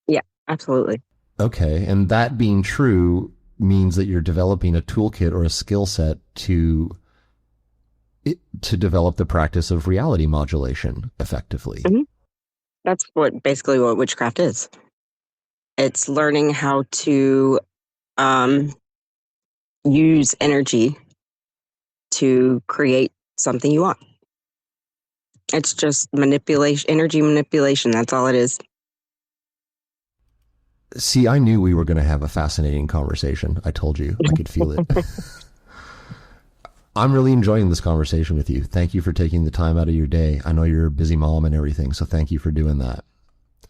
Yeah, absolutely. Okay. And that being true means that you're developing a toolkit or a skill set to develop the practice of reality modulation effectively. Mm-hmm. That's basically what witchcraft is. It's learning how to use energy to create something you want. It's just manipulation, energy manipulation. That's all it is. See, I knew we were going to have a fascinating conversation. I told you. I could feel it. I'm really enjoying this conversation with you. Thank you for taking the time out of your day. I know you're a busy mom and everything, so thank you for doing that.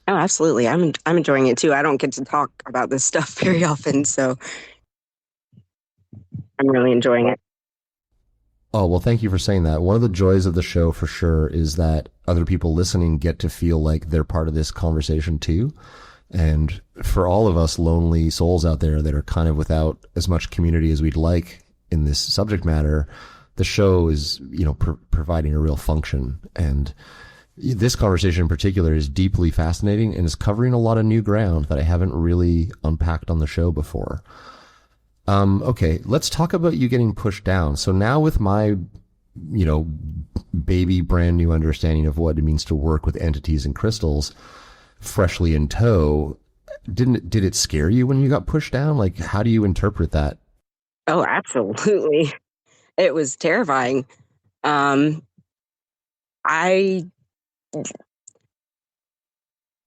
Oh, absolutely. I'm enjoying it too. I don't get to talk about this stuff very often, so I'm really enjoying it. Oh, well, thank you for saying that. One of the joys of the show for sure is that other people listening get to feel like they're part of this conversation too. And for all of us lonely souls out there that are kind of without as much community as we'd like in this subject matter, the show is, providing a real function. And this conversation in particular is deeply fascinating and is covering a lot of new ground that I haven't really unpacked on the show before. Okay, let's talk about you getting pushed down. So now with my, baby brand new understanding of what it means to work with entities and crystals freshly in tow, did it scare you when you got pushed down? Like, how do you interpret that? Oh, absolutely. It was terrifying. I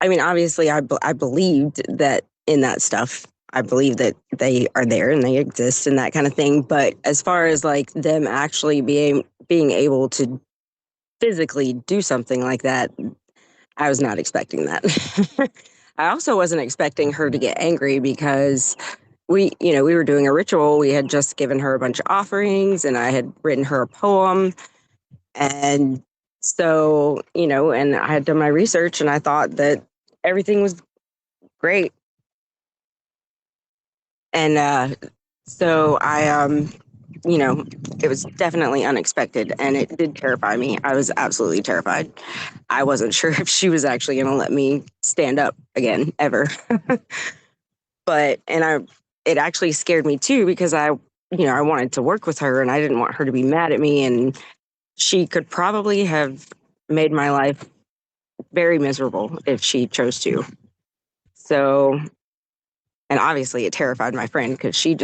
mean, obviously, I believed that in that stuff. I believe that they are there and they exist and that kind of thing. But as far as like them actually being able to physically do something like that, I was not expecting that. I also wasn't expecting her to get angry because we were doing a ritual. We had just given her a bunch of offerings and I had written her a poem. And so, and I had done my research and I thought that everything was great. And so it was definitely unexpected and it did terrify me. I was absolutely terrified. I wasn't sure if she was actually going to let me stand up again ever. It actually scared me too because I wanted to work with her and I didn't want her to be mad at me, and she could probably have made my life very miserable if she chose to. So, and obviously it terrified my friend because she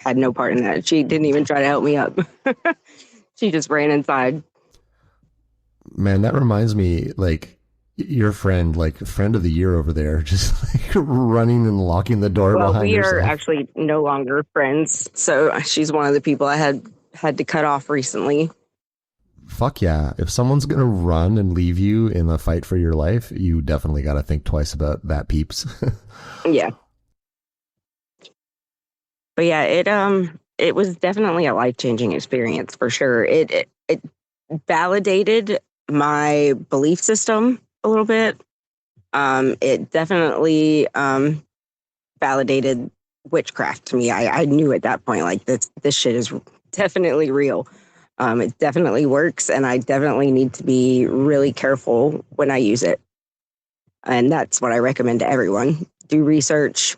had no part in that. She didn't even try to help me up. She just ran inside. Man, that reminds me, like, your friend, like friend of the year over there, just like running and locking the door behind herself. We are actually no longer friends. So she's one of the people I had to cut off recently. Fuck yeah. If someone's going to run and leave you in a fight for your life, you definitely got to think twice about that, peeps. Yeah. But yeah, it was definitely a life-changing experience for sure. It validated my belief system a little bit. It definitely validated witchcraft to me. I knew at that point, like, this shit is definitely real. It definitely works, and I definitely need to be really careful when I use it. And that's what I recommend to everyone. Do research,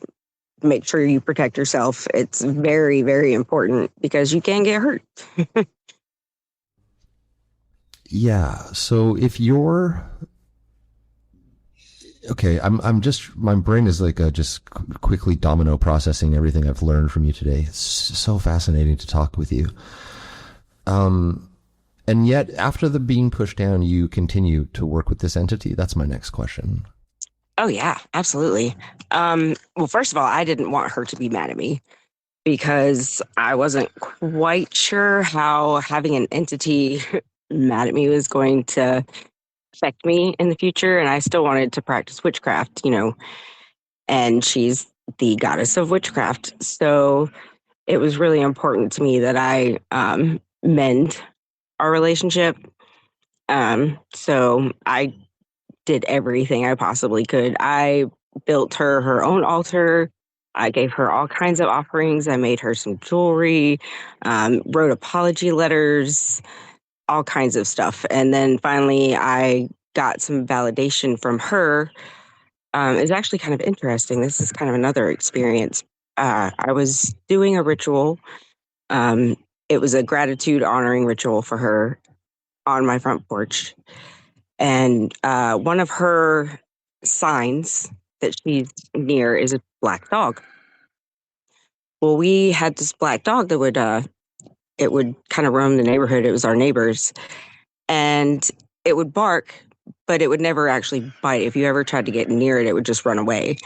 make sure you protect yourself. It's very, very important because you can get hurt. Yeah. So if you're okay, I'm just, my brain is like just quickly domino processing everything I've learned from you today. It's so fascinating to talk with you. And yet after the being pushed down, you continue to work with this entity. That's my next question. Oh yeah, absolutely. Well, first of all, I didn't want her to be mad at me because I wasn't quite sure how having an entity mad at me was going to affect me in the future. And I still wanted to practice witchcraft, and she's the goddess of witchcraft. So it was really important to me that I mend our relationship. So I did everything I possibly could. I built her own altar. I gave her all kinds of offerings. I made her some jewelry, wrote apology letters, all kinds of stuff. And then finally, I got some validation from her. It's actually kind of interesting. This is kind of another experience. I was doing a ritual. It was a gratitude honoring ritual for her on my front porch. And one of her signs that she's near is a black dog. Well, we had this black dog that would kind of roam the neighborhood. It was our neighbors, and it would bark, but it would never actually bite. If you ever tried to get near it, it would just run away.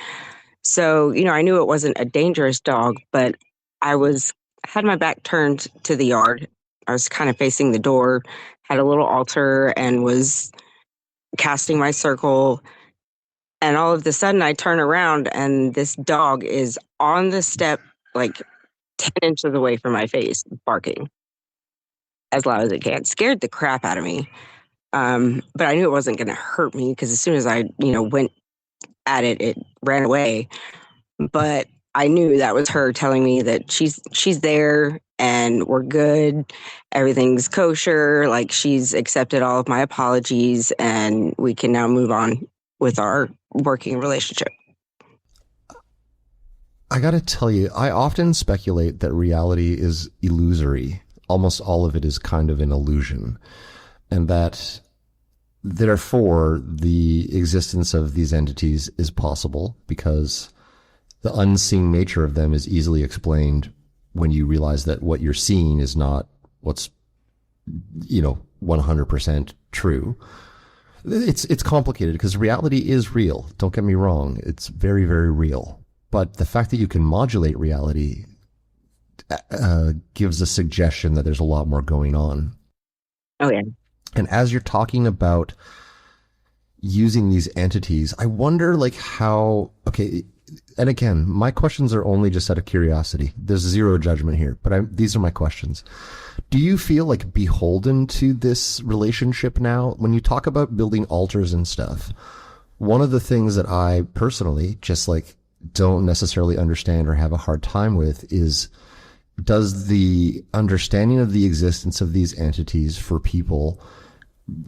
So, I knew it wasn't a dangerous dog, but had my back turned to the yard. I was kind of facing the door, had a little altar, and was casting my circle. And all of a sudden I turn around and this dog is on the step, like 10 inches away from my face, barking as loud as it can. Scared the crap out of me. But I knew it wasn't going to hurt me because as soon as I, went at it, it ran away. But I knew that was her telling me that she's there and we're good. Everything's kosher. Like, she's accepted all of my apologies and we can now move on with our working relationship. I gotta tell you, I often speculate that reality is illusory. Almost all of it is kind of an illusion. And that, therefore, the existence of these entities is possible because the unseen nature of them is easily explained when you realize that what you're seeing is not what's, 100% true. It's complicated because reality is real. Don't get me wrong. It's very, very real. But the fact that you can modulate reality gives a suggestion that there's a lot more going on. Oh, yeah. And as you're talking about using these entities, I wonder how, okay, and again, my questions are only just out of curiosity. There's zero judgment here, but these are my questions. Do you feel beholden to this relationship now? When you talk about building altars and stuff, one of the things that I personally just don't necessarily understand or have a hard time with is, does the understanding of the existence of these entities for people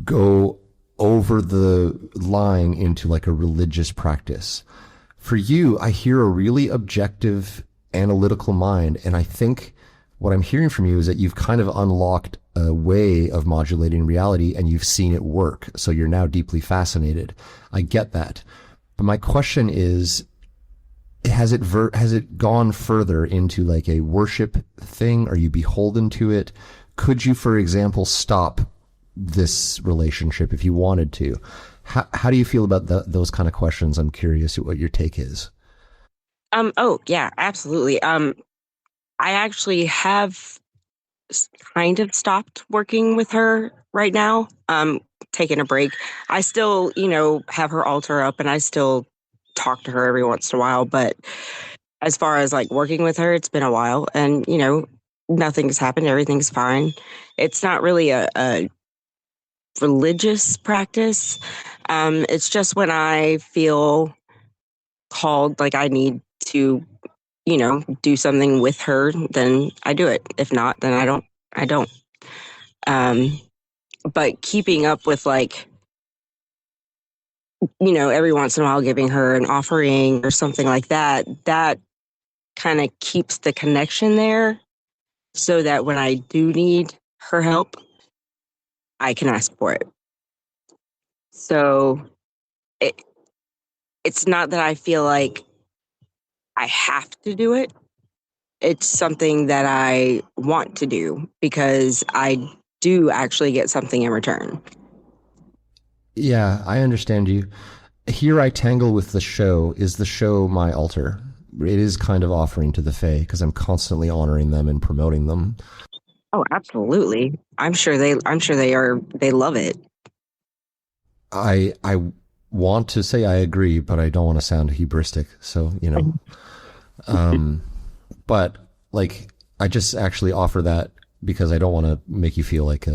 go over the line into a religious practice? For you, I hear a really objective, analytical mind, and I think what I'm hearing from you is that you've kind of unlocked a way of modulating reality and you've seen it work. So you're now deeply fascinated. I get that. But my question is, has it gone further into a worship thing? Are you beholden to it? Could you, for example, stop this relationship if you wanted to? How do you feel about those kind of questions? I'm curious what your take is. Oh yeah, absolutely. I actually have kind of stopped working with her right now. Taking a break. I still, have her altar up and I still talk to her every once in a while, but as far as working with her, it's been a while and, nothing's happened. Everything's fine. It's not really a religious practice. It's just when I feel called, I need to, do something with her, then I do it. If not, then I don't. But keeping up with every once in a while giving her an offering or something like that, that kind of keeps the connection there so that when I do need her help, I can ask for it. So it's not that I feel like I have to do it. It's something that I want to do because I do actually get something in return. Yeah, I understand you. Here I tangle with the show. Is the show my altar? It is kind of offering to the Fae because I'm constantly honoring them and promoting them. Oh, absolutely. I'm sure they love it. I want to say I agree, but I don't want to sound hubristic. So, but I just actually offer that because I don't want to make you feel like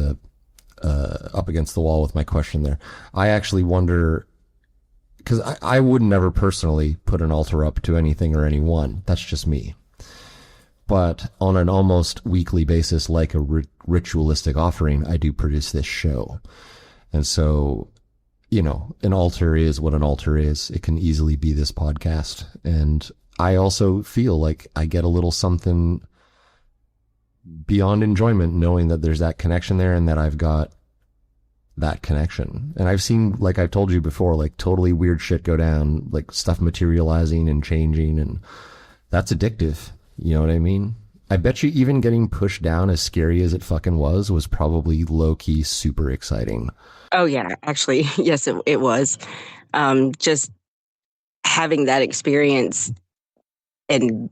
up against the wall with my question there. I actually wonder, because I would never personally put an altar up to anything or anyone. That's just me. But on an almost weekly basis, like a ritualistic offering, I do produce this show. And so, an altar is what an altar is. It can easily be this podcast. And I also feel like I get a little something beyond enjoyment knowing that there's that connection there and that I've got that connection. And I've seen, like I've told you before, totally weird shit go down, stuff materializing and changing, and that's addictive. You know what I mean? I bet you even getting pushed down, as scary as it fucking was probably low-key super exciting. Oh yeah, actually, yes, it was. Just having that experience and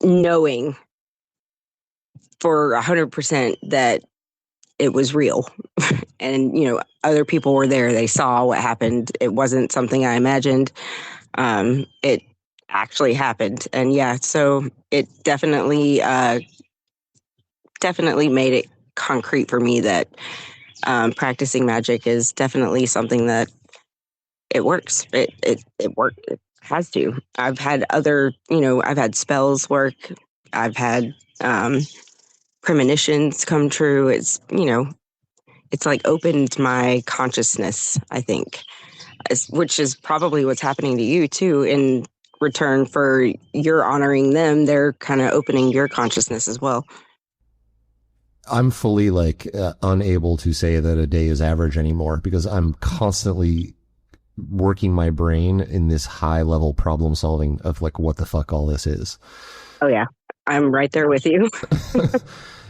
knowing for 100% that it was real. And, other people were there. They saw what happened. It wasn't something I imagined. It actually happened. And yeah, so it definitely made it concrete for me that practicing magic is definitely something that it works. It worked. It has to. I've had other, I've had spells work. I've had premonitions come true. It's like opened my consciousness, I think, which is probably what's happening to you too. In return for you're honoring them, they're kind of opening your consciousness as well. I'm fully unable to say that a day is average anymore because I'm constantly working my brain in this high level problem solving of what the fuck all this is. Oh yeah, I'm right there with you.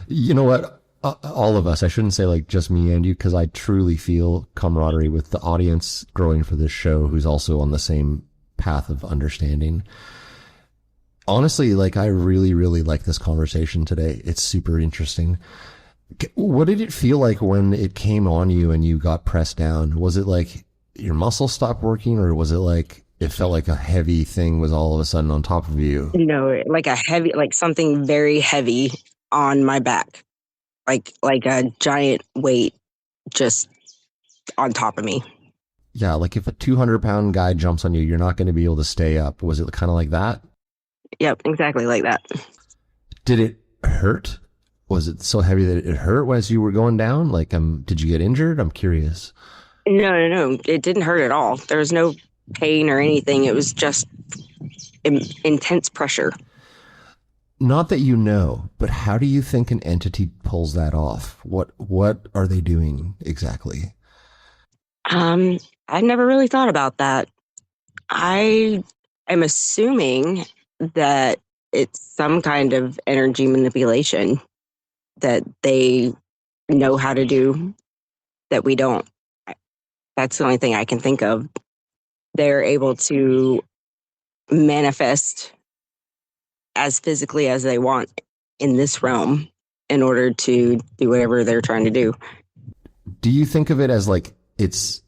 You know what? All of us, I shouldn't say just me and you, because I truly feel camaraderie with the audience growing for this show who's also on the same path of understanding. Honestly, I really, really like this conversation today. It's super interesting. What did it feel like when it came on you and you got pressed down? Was it your muscles stopped working, or was it it felt like a heavy thing was all of a sudden on top of you? Like a heavy, something very heavy on my back, like a giant weight just on top of me. Yeah, if a 200-pound guy jumps on you, you're not going to be able to stay up. Was it kind of like that? Yep, exactly like that. Did it hurt? Was it so heavy that it hurt as you were going down? Did you get injured? I'm curious. No. It didn't hurt at all. There was no pain or anything. It was just intense pressure. Not that you know, but how do you think an entity pulls that off? What are they doing exactly? I never really thought about that. I am assuming that it's some kind of energy manipulation that they know how to do that we don't. That's the only thing I can think of. They're able to manifest as physically as they want in this realm in order to do whatever they're trying to do. Do you think of it as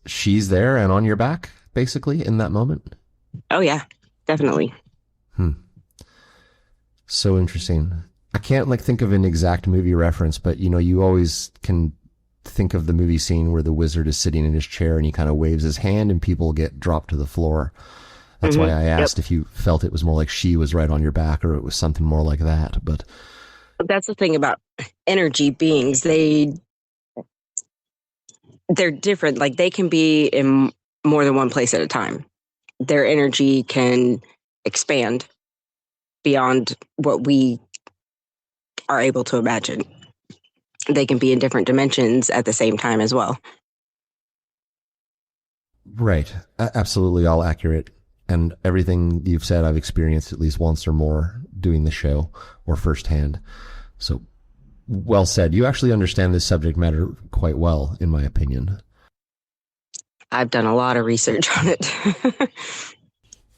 she's there and on your back, basically, in that moment? Oh, yeah, definitely. So interesting. I can't think of an exact movie reference, but you always can think of the movie scene where the wizard is sitting in his chair and he kind of waves his hand and people get dropped to the floor. That's why I asked if you felt it was more like she was right on your back or it was something more like that. But that's the thing about energy beings. They're different. They can be in more than one place at a time. Their energy can expand beyond what we are able to imagine. They can be in different dimensions at the same time as well. Right. Absolutely all accurate. And everything you've said, I've experienced at least once or more doing the show or firsthand. So well said. You actually understand this subject matter quite well, in my opinion. I've done a lot of research on it.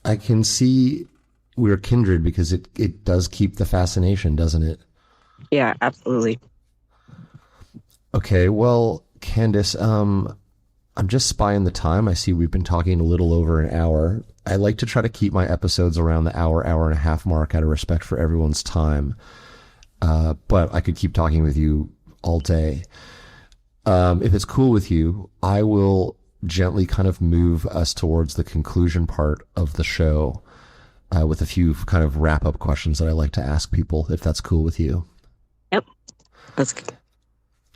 I can see we're kindred because it does keep the fascination, doesn't it? Yeah, absolutely. Okay, well, Candace, I'm just spying the time. I see we've been talking a little over an hour. I like to try to keep my episodes around the hour and a half mark out of respect for everyone's time. But I could keep talking with you all day. If it's cool with you, I will gently kind of move us towards the conclusion part of the show with a few kind of wrap-up questions that I like to ask people, if that's cool with you. Yep. That's good.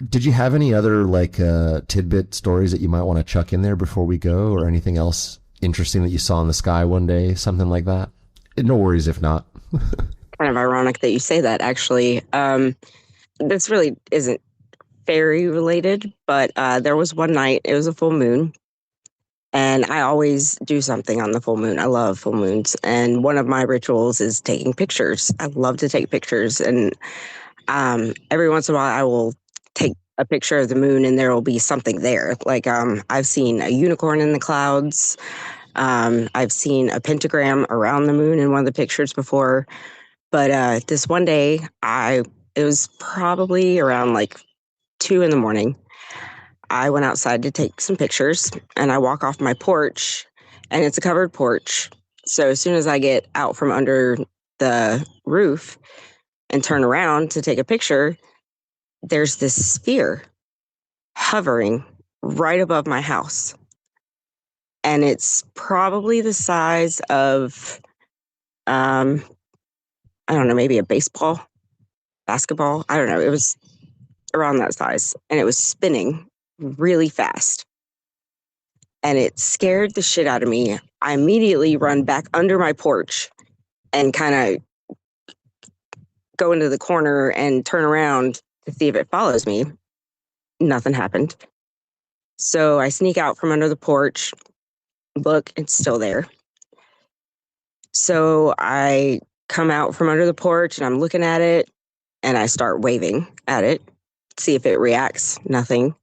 Did you have any other tidbit stories that you might want to chuck in there before we go, or anything else interesting that you saw in the sky one day, something like that? No worries if not. Kind of ironic that you say that, actually. This really isn't fairy related, but there was one night, it was a full moon, and I always do something on the full moon. I love full moons, and one of my rituals is taking pictures. I love to take pictures, and every once in a while I will take a picture of the moon and there will be something there. I've seen a unicorn in the clouds. I've seen a pentagram around the moon in one of the pictures before. But this one day, it was probably around 2 a.m. I went outside to take some pictures, and I walk off my porch, and it's a covered porch. So as soon as I get out from under the roof and turn around to take a picture, there's this sphere hovering right above my house. and it's probably the size of, I don't know, maybe a basketball. I don't know. It was around that size, and it was spinning really fast. And it scared the shit out of me. I immediately run back under my porch and kind of go into the corner and turn around to see if it follows me. Nothing happened. So I sneak out from under the porch. Look, it's still there. So I come out from under the porch and I'm looking at it and I start waving at it, see if it reacts. Nothing.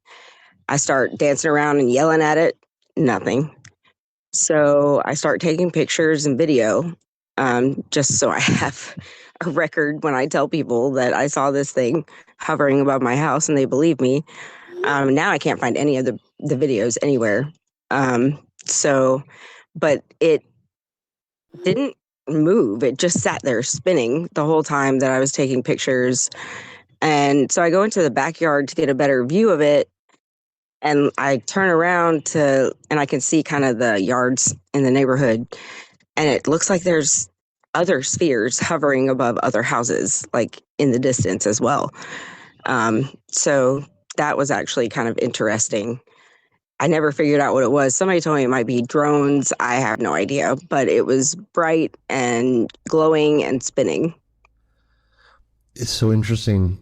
I start dancing around and yelling at it. Nothing. So I start taking pictures and video, just so I have a record when I tell people that I saw this thing hovering above my house and they believe me. Now I can't find any of the videos anywhere. But it didn't move. It just sat there spinning the whole time that I was taking pictures. And so I go into the backyard to get a better view of it. And I turn around and I can see kind of the yards in the neighborhood. And it looks like there's other spheres hovering above other houses, like in the distance as well. So that was actually kind of interesting. I never figured out what it was. Somebody told me it might be drones. I have no idea, but it was bright and glowing and spinning. It's so interesting.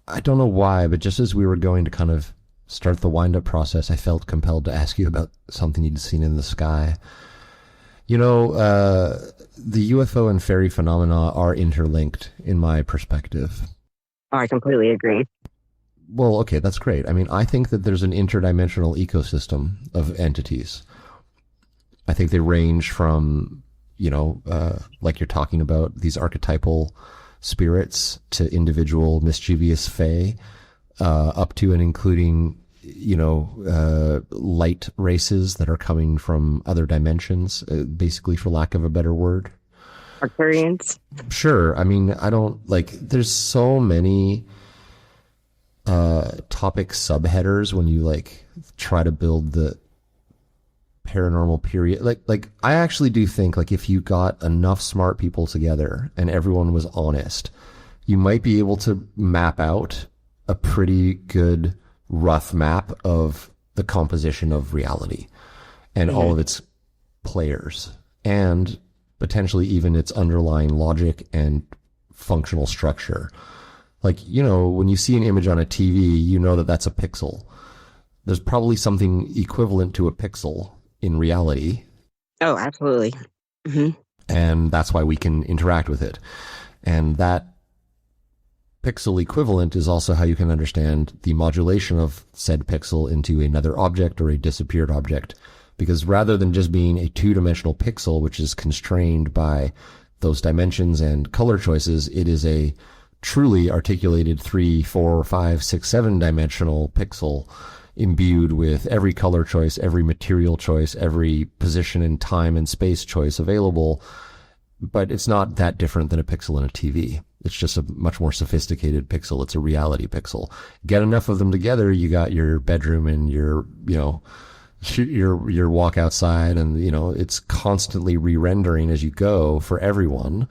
I don't know why, but just as we were going to kind of start the wind-up process, I felt compelled to ask you about something you'd seen in the sky. You know, the UFO and fairy phenomena are interlinked in my perspective. Oh, I completely agree. Well, okay, that's great. I mean, I think that there's an interdimensional ecosystem of entities. I think they range from, like you're talking about, these archetypal spirits to individual mischievous fae, up to and including, light races that are coming from other dimensions, basically, for lack of a better word. Arcturians? Sure. I mean, there's so many topic subheaders when you try to build the paranormal period. Like I actually do think if you got enough smart people together and everyone was honest, you might be able to map out a pretty good rough map of the composition of reality and all of its players, and potentially even its underlying logic and functional structure. When you see an image on a TV, you know that that's a pixel. There's probably something equivalent to a pixel in reality. Oh, absolutely. Mm-hmm. And that's why we can interact with it. And that pixel equivalent is also how you can understand the modulation of said pixel into another object or a disappeared object. Because rather than just being a two-dimensional pixel, which is constrained by those dimensions and color choices, it is a truly articulated 3, 4, 5, 6, 7-dimensional pixel imbued with every color choice, every material choice, every position in time and space choice available. But it's not that different than a pixel in a TV. It's just a much more sophisticated pixel. It's a reality pixel. Get enough of them together, you got your bedroom and your walk outside, and it's constantly re-rendering as you go for everyone.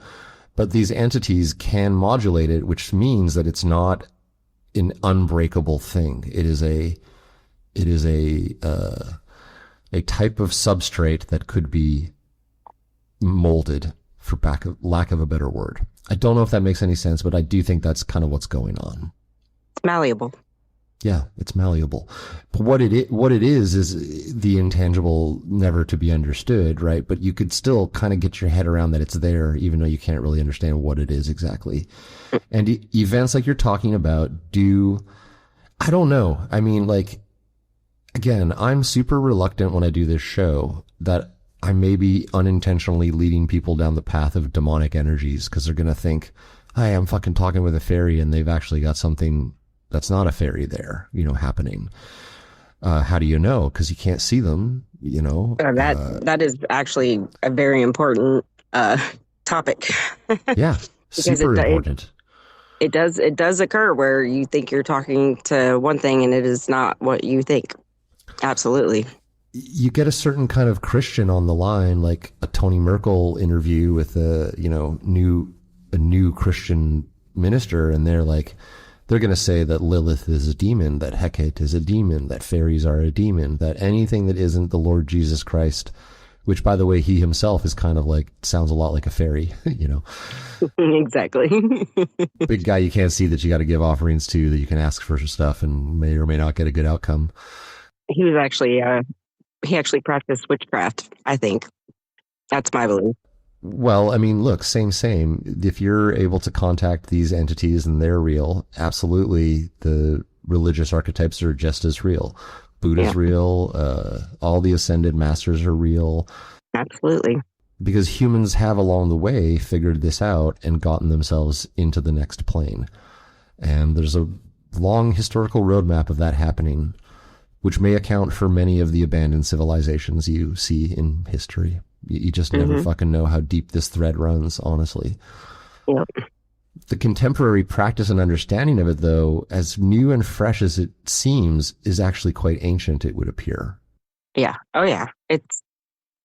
But these entities can modulate it, which means that it's not an unbreakable thing. It is a type of substrate that could be molded, for lack of a better word. I don't know if that makes any sense, but I do think that's kind of what's going on. It's malleable. Yeah, it's malleable. But what it is the intangible, never to be understood, right? But you could still kind of get your head around that it's there, even though you can't really understand what it is exactly. And events like you're talking about I don't know. I mean, again, I'm super reluctant when I do this show that I may be unintentionally leading people down the path of demonic energies, because they're going to think, hi, I'm fucking talking with a fairy, and they've actually got something that's not a fairy there, happening. How do you know? Because you can't see them, That is actually a very important topic. Yeah, super important. It does occur where you think you're talking to one thing and it is not what you think. Absolutely. you get a certain kind of Christian on the line, like a Tony Merkel interview with a new Christian minister, and they're going to say that Lilith is a demon, that Hecate is a demon, that fairies are a demon, that anything that isn't the Lord Jesus Christ, which, by the way, he himself is kind of sounds a lot like a fairy, Exactly. Big guy you can't see that you got to give offerings to, that you can ask for stuff and may or may not get a good outcome. He was actually, he actually practiced witchcraft, I think. That's my belief. Well, I mean, look, same. If you're able to contact these entities and they're real, absolutely, the religious archetypes are just as real. Buddha's real. All the ascended masters are real. Absolutely. Because humans have along the way figured this out and gotten themselves into the next plane. And there's a long historical roadmap of that happening, which may account for many of the abandoned civilizations you see in history. You just never fucking know how deep this thread runs, honestly. Yep. The contemporary practice and understanding of it, though, as new and fresh as it seems, is actually quite ancient, it would appear. Yeah. Oh, yeah. It's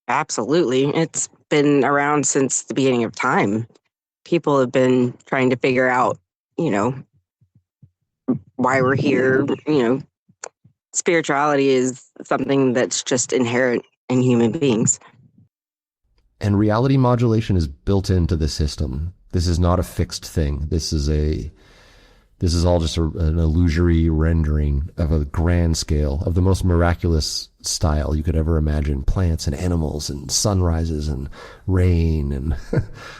absolutely. It's been around since the beginning of time. People have been trying to figure out, why we're here. Spirituality is something that's just inherent in human beings. And reality modulation is built into the system. This is not a fixed thing. This is all just an illusory rendering of a grand scale, of the most miraculous style you could ever imagine. Plants and animals and sunrises and rain and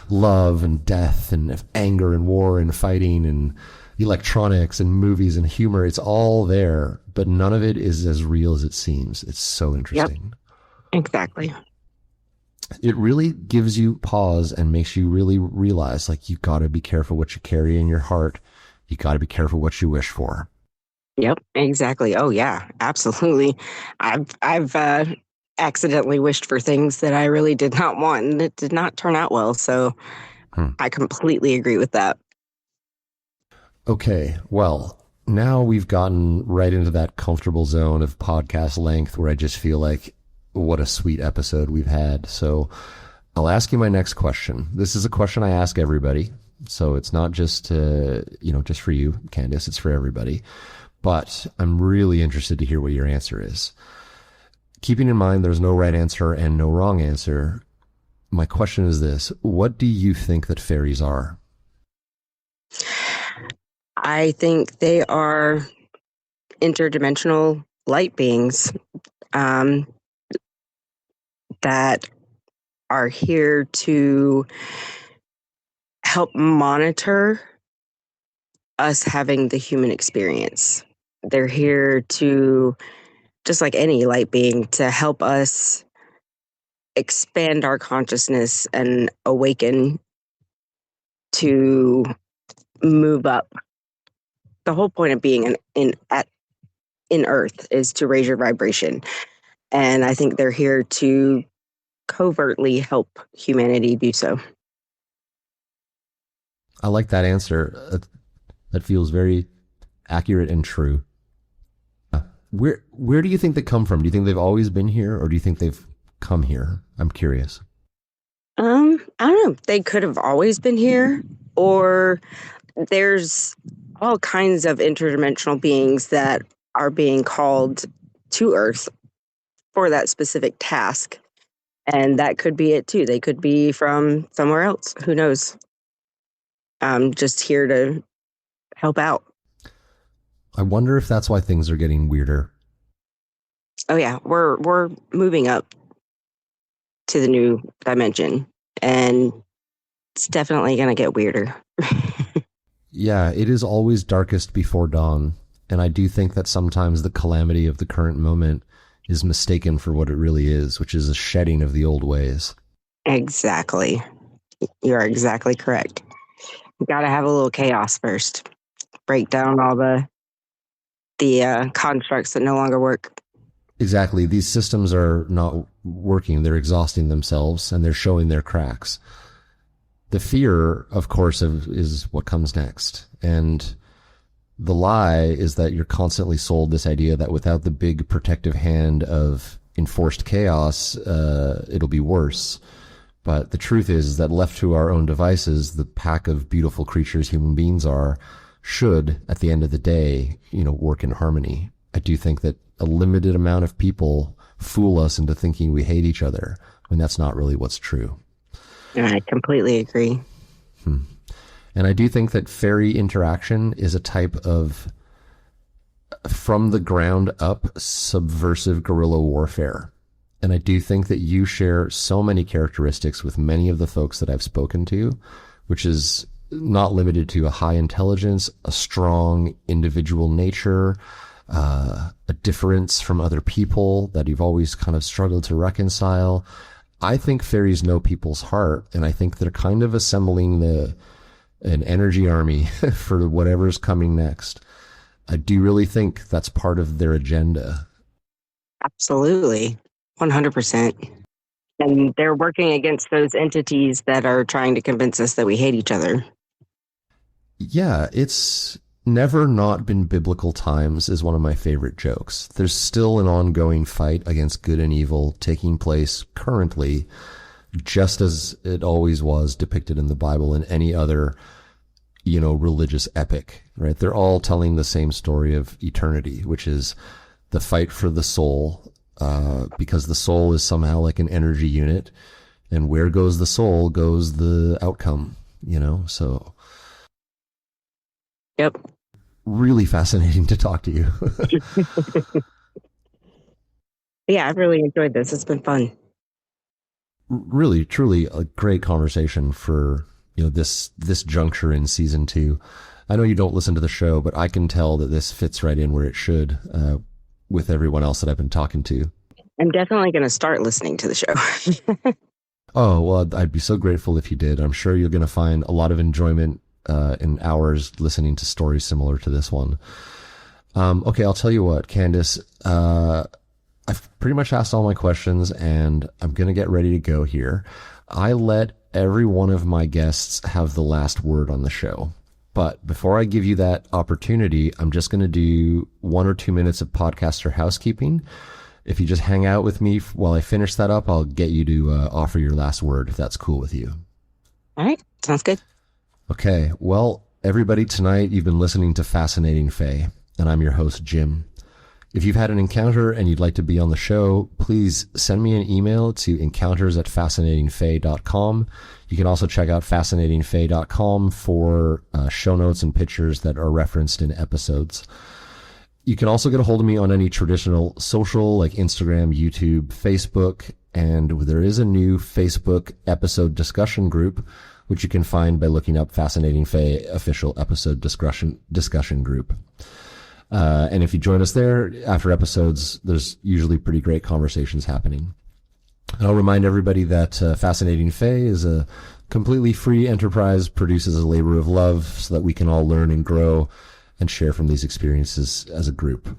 love and death and anger and war and fighting and electronics and movies and humor. It's all there, but none of it is as real as it seems. It's so interesting. Yep. Exactly. It really gives you pause and makes you really realize, you got to be careful what you carry in your heart. You got to be careful what you wish for. Yep, exactly. Oh yeah, absolutely. I've accidentally wished for things that I really did not want, and it did not turn out well. So I completely agree with that. Okay, well, now we've gotten right into that comfortable zone of podcast length where I just feel like, what a sweet episode we've had. So I'll ask you my next question. This is a question I ask everybody. So it's not just, just for you, Candace, it's for everybody. But I'm really interested to hear what your answer is. Keeping in mind there's no right answer and no wrong answer, my question is this: what do you think that fairies are? I think they are interdimensional light beings that are here to help monitor us having the human experience. They're here to, just like any light being, to help us expand our consciousness and awaken to move up. The whole point of being in Earth is to raise your vibration. And I think they're here to covertly help humanity do so. I like that answer. That feels very accurate and true. Where do you think they come from? Do you think they've always been here, or do you think they've come here? I'm curious. I don't know. They could have always been here, or there's all kinds of interdimensional beings that are being called to Earth for that specific task. And that could be it too. They could be from somewhere else. Who knows? Just here to help out. I wonder if that's why things are getting weirder. Oh yeah, we're moving up to the new dimension, and it's definitely going to get weirder. Yeah, it is always darkest before dawn, and I do think that sometimes the calamity of the current moment is mistaken for what it really is, which is a shedding of the old ways. Exactly. You're exactly correct. You got to have a little chaos first. Break down all the constructs that no longer work. Exactly. These systems are not working. They're exhausting themselves, and they're showing their cracks. The fear, of course, is what comes next. And the lie is that you're constantly sold this idea that without the big protective hand of enforced chaos, it'll be worse. But the truth is that left to our own devices, the pack of beautiful creatures human beings should, at the end of the day, work in harmony. I do think that a limited amount of people fool us into thinking we hate each other when that's not really what's true. I completely agree. And I do think that fairy interaction is a type of, from the ground up, subversive guerrilla warfare. And I do think that you share so many characteristics with many of the folks that I've spoken to, which is not limited to a high intelligence, a strong individual nature, a difference from other people that you've always kind of struggled to reconcile. I think fairies know people's heart, and I think they're kind of assembling an energy army for whatever's coming next. I do really think that's part of their agenda. Absolutely. 100%. And they're working against those entities that are trying to convince us that we hate each other. Yeah, it's never not been biblical times is one of my favorite jokes. There's still an ongoing fight against good and evil taking place currently, just as it always was depicted in the Bible and any other, religious epic, right? They're all telling the same story of eternity, which is the fight for the soul, because the soul is somehow like an energy unit, and where goes the soul goes the outcome, so. Yep. Really fascinating to talk to you. Yeah, I've really enjoyed this. It's been fun. Really, truly a great conversation for, this juncture in season 2. I know you don't listen to the show, but I can tell that this fits right in where it should, with everyone else that I've been talking to. I'm definitely going to start listening to the show. Oh, well, I'd be so grateful if you did. I'm sure you're going to find a lot of enjoyment in hours listening to stories similar to this one. Okay, I'll tell you what, Candace, I've pretty much asked all my questions, and I'm going to get ready to go here. I let every one of my guests have the last word on the show. But before I give you that opportunity, I'm just going to do 1 or 2 minutes of podcaster housekeeping. If you just hang out with me while I finish that up, I'll get you to offer your last word, if that's cool with you. All right. Sounds good. Okay. Well, everybody, tonight you've been listening to Fascinating Fae, and I'm your host, Jim. If you've had an encounter and you'd like to be on the show, please send me an email to encounters@fascinatingfae.com. You can also check out fascinatingfae.com for show notes and pictures that are referenced in episodes. You can also get a hold of me on any traditional social like Instagram, YouTube, Facebook, and there is a new Facebook episode discussion group, which you can find by looking up Fascinating Fae official episode discussion group. And if you join us there after episodes, there's usually pretty great conversations happening. And I'll remind everybody that Fascinating Fae is a completely free enterprise, produces a labor of love so that we can all learn and grow and share from these experiences as a group.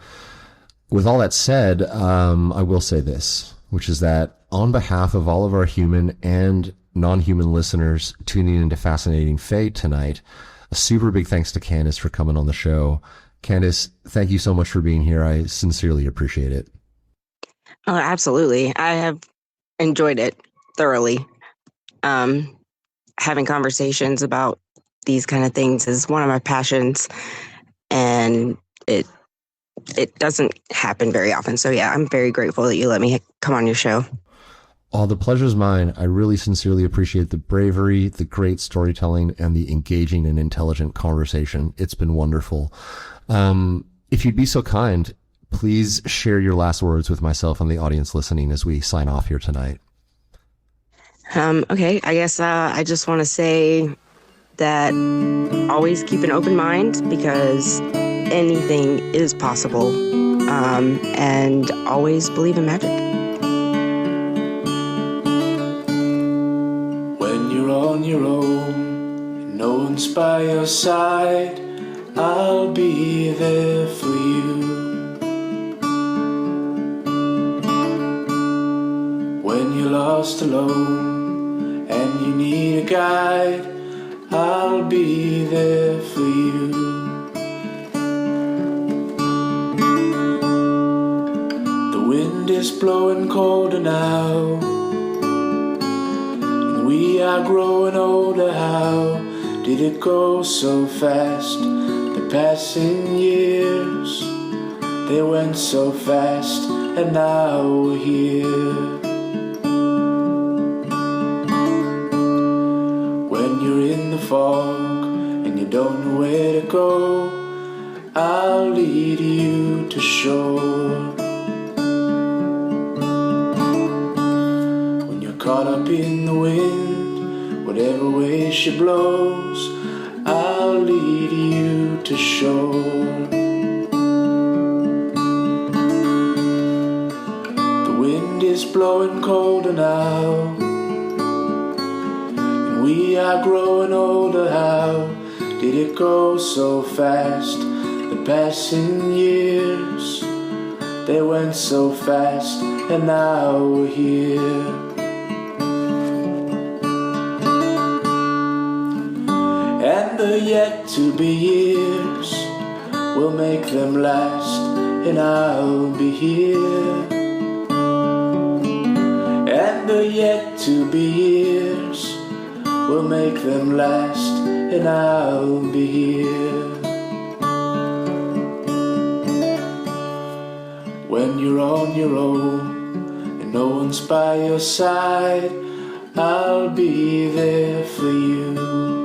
With all that said, I will say this, which is that on behalf of all of our human and non-human listeners tuning into Fascinating Fae tonight, a super big thanks to Candace for coming on the show. Candace, thank you so much for being here. I sincerely appreciate it. Oh, absolutely. I have enjoyed it thoroughly. Having conversations about these kind of things is one of my passions, and it doesn't happen very often. So yeah, I'm very grateful that you let me come on your show. Oh, the pleasure's mine. I really sincerely appreciate the bravery, the great storytelling, and the engaging and intelligent conversation. It's been wonderful. If you'd be so kind, please share your last words with myself and the audience listening as we sign off here tonight. Okay, I guess I just want to say that always keep an open mind, because anything is possible, and always believe in magic. When you're on your own and no one's by your side, I'll be there for you. When you're lost alone and you need a guide, I'll be there for you. The wind is blowing colder now, and we are growing older. How did it go so fast? The passing years, they went so fast, and now we're here. When you're in the fog and you don't know where to go, I'll lead you to shore. When you're caught up in the wind, whatever way she blows, I'll lead you to shore. The wind is blowing colder now, and we are growing older. How did it go so fast? The passing years, they went so fast, and now we're here. And the yet to be years, we'll make them last, and I'll be here. And the yet to be years, we'll make them last, and I'll be here. When you're on your own and no one's by your side, I'll be there for you.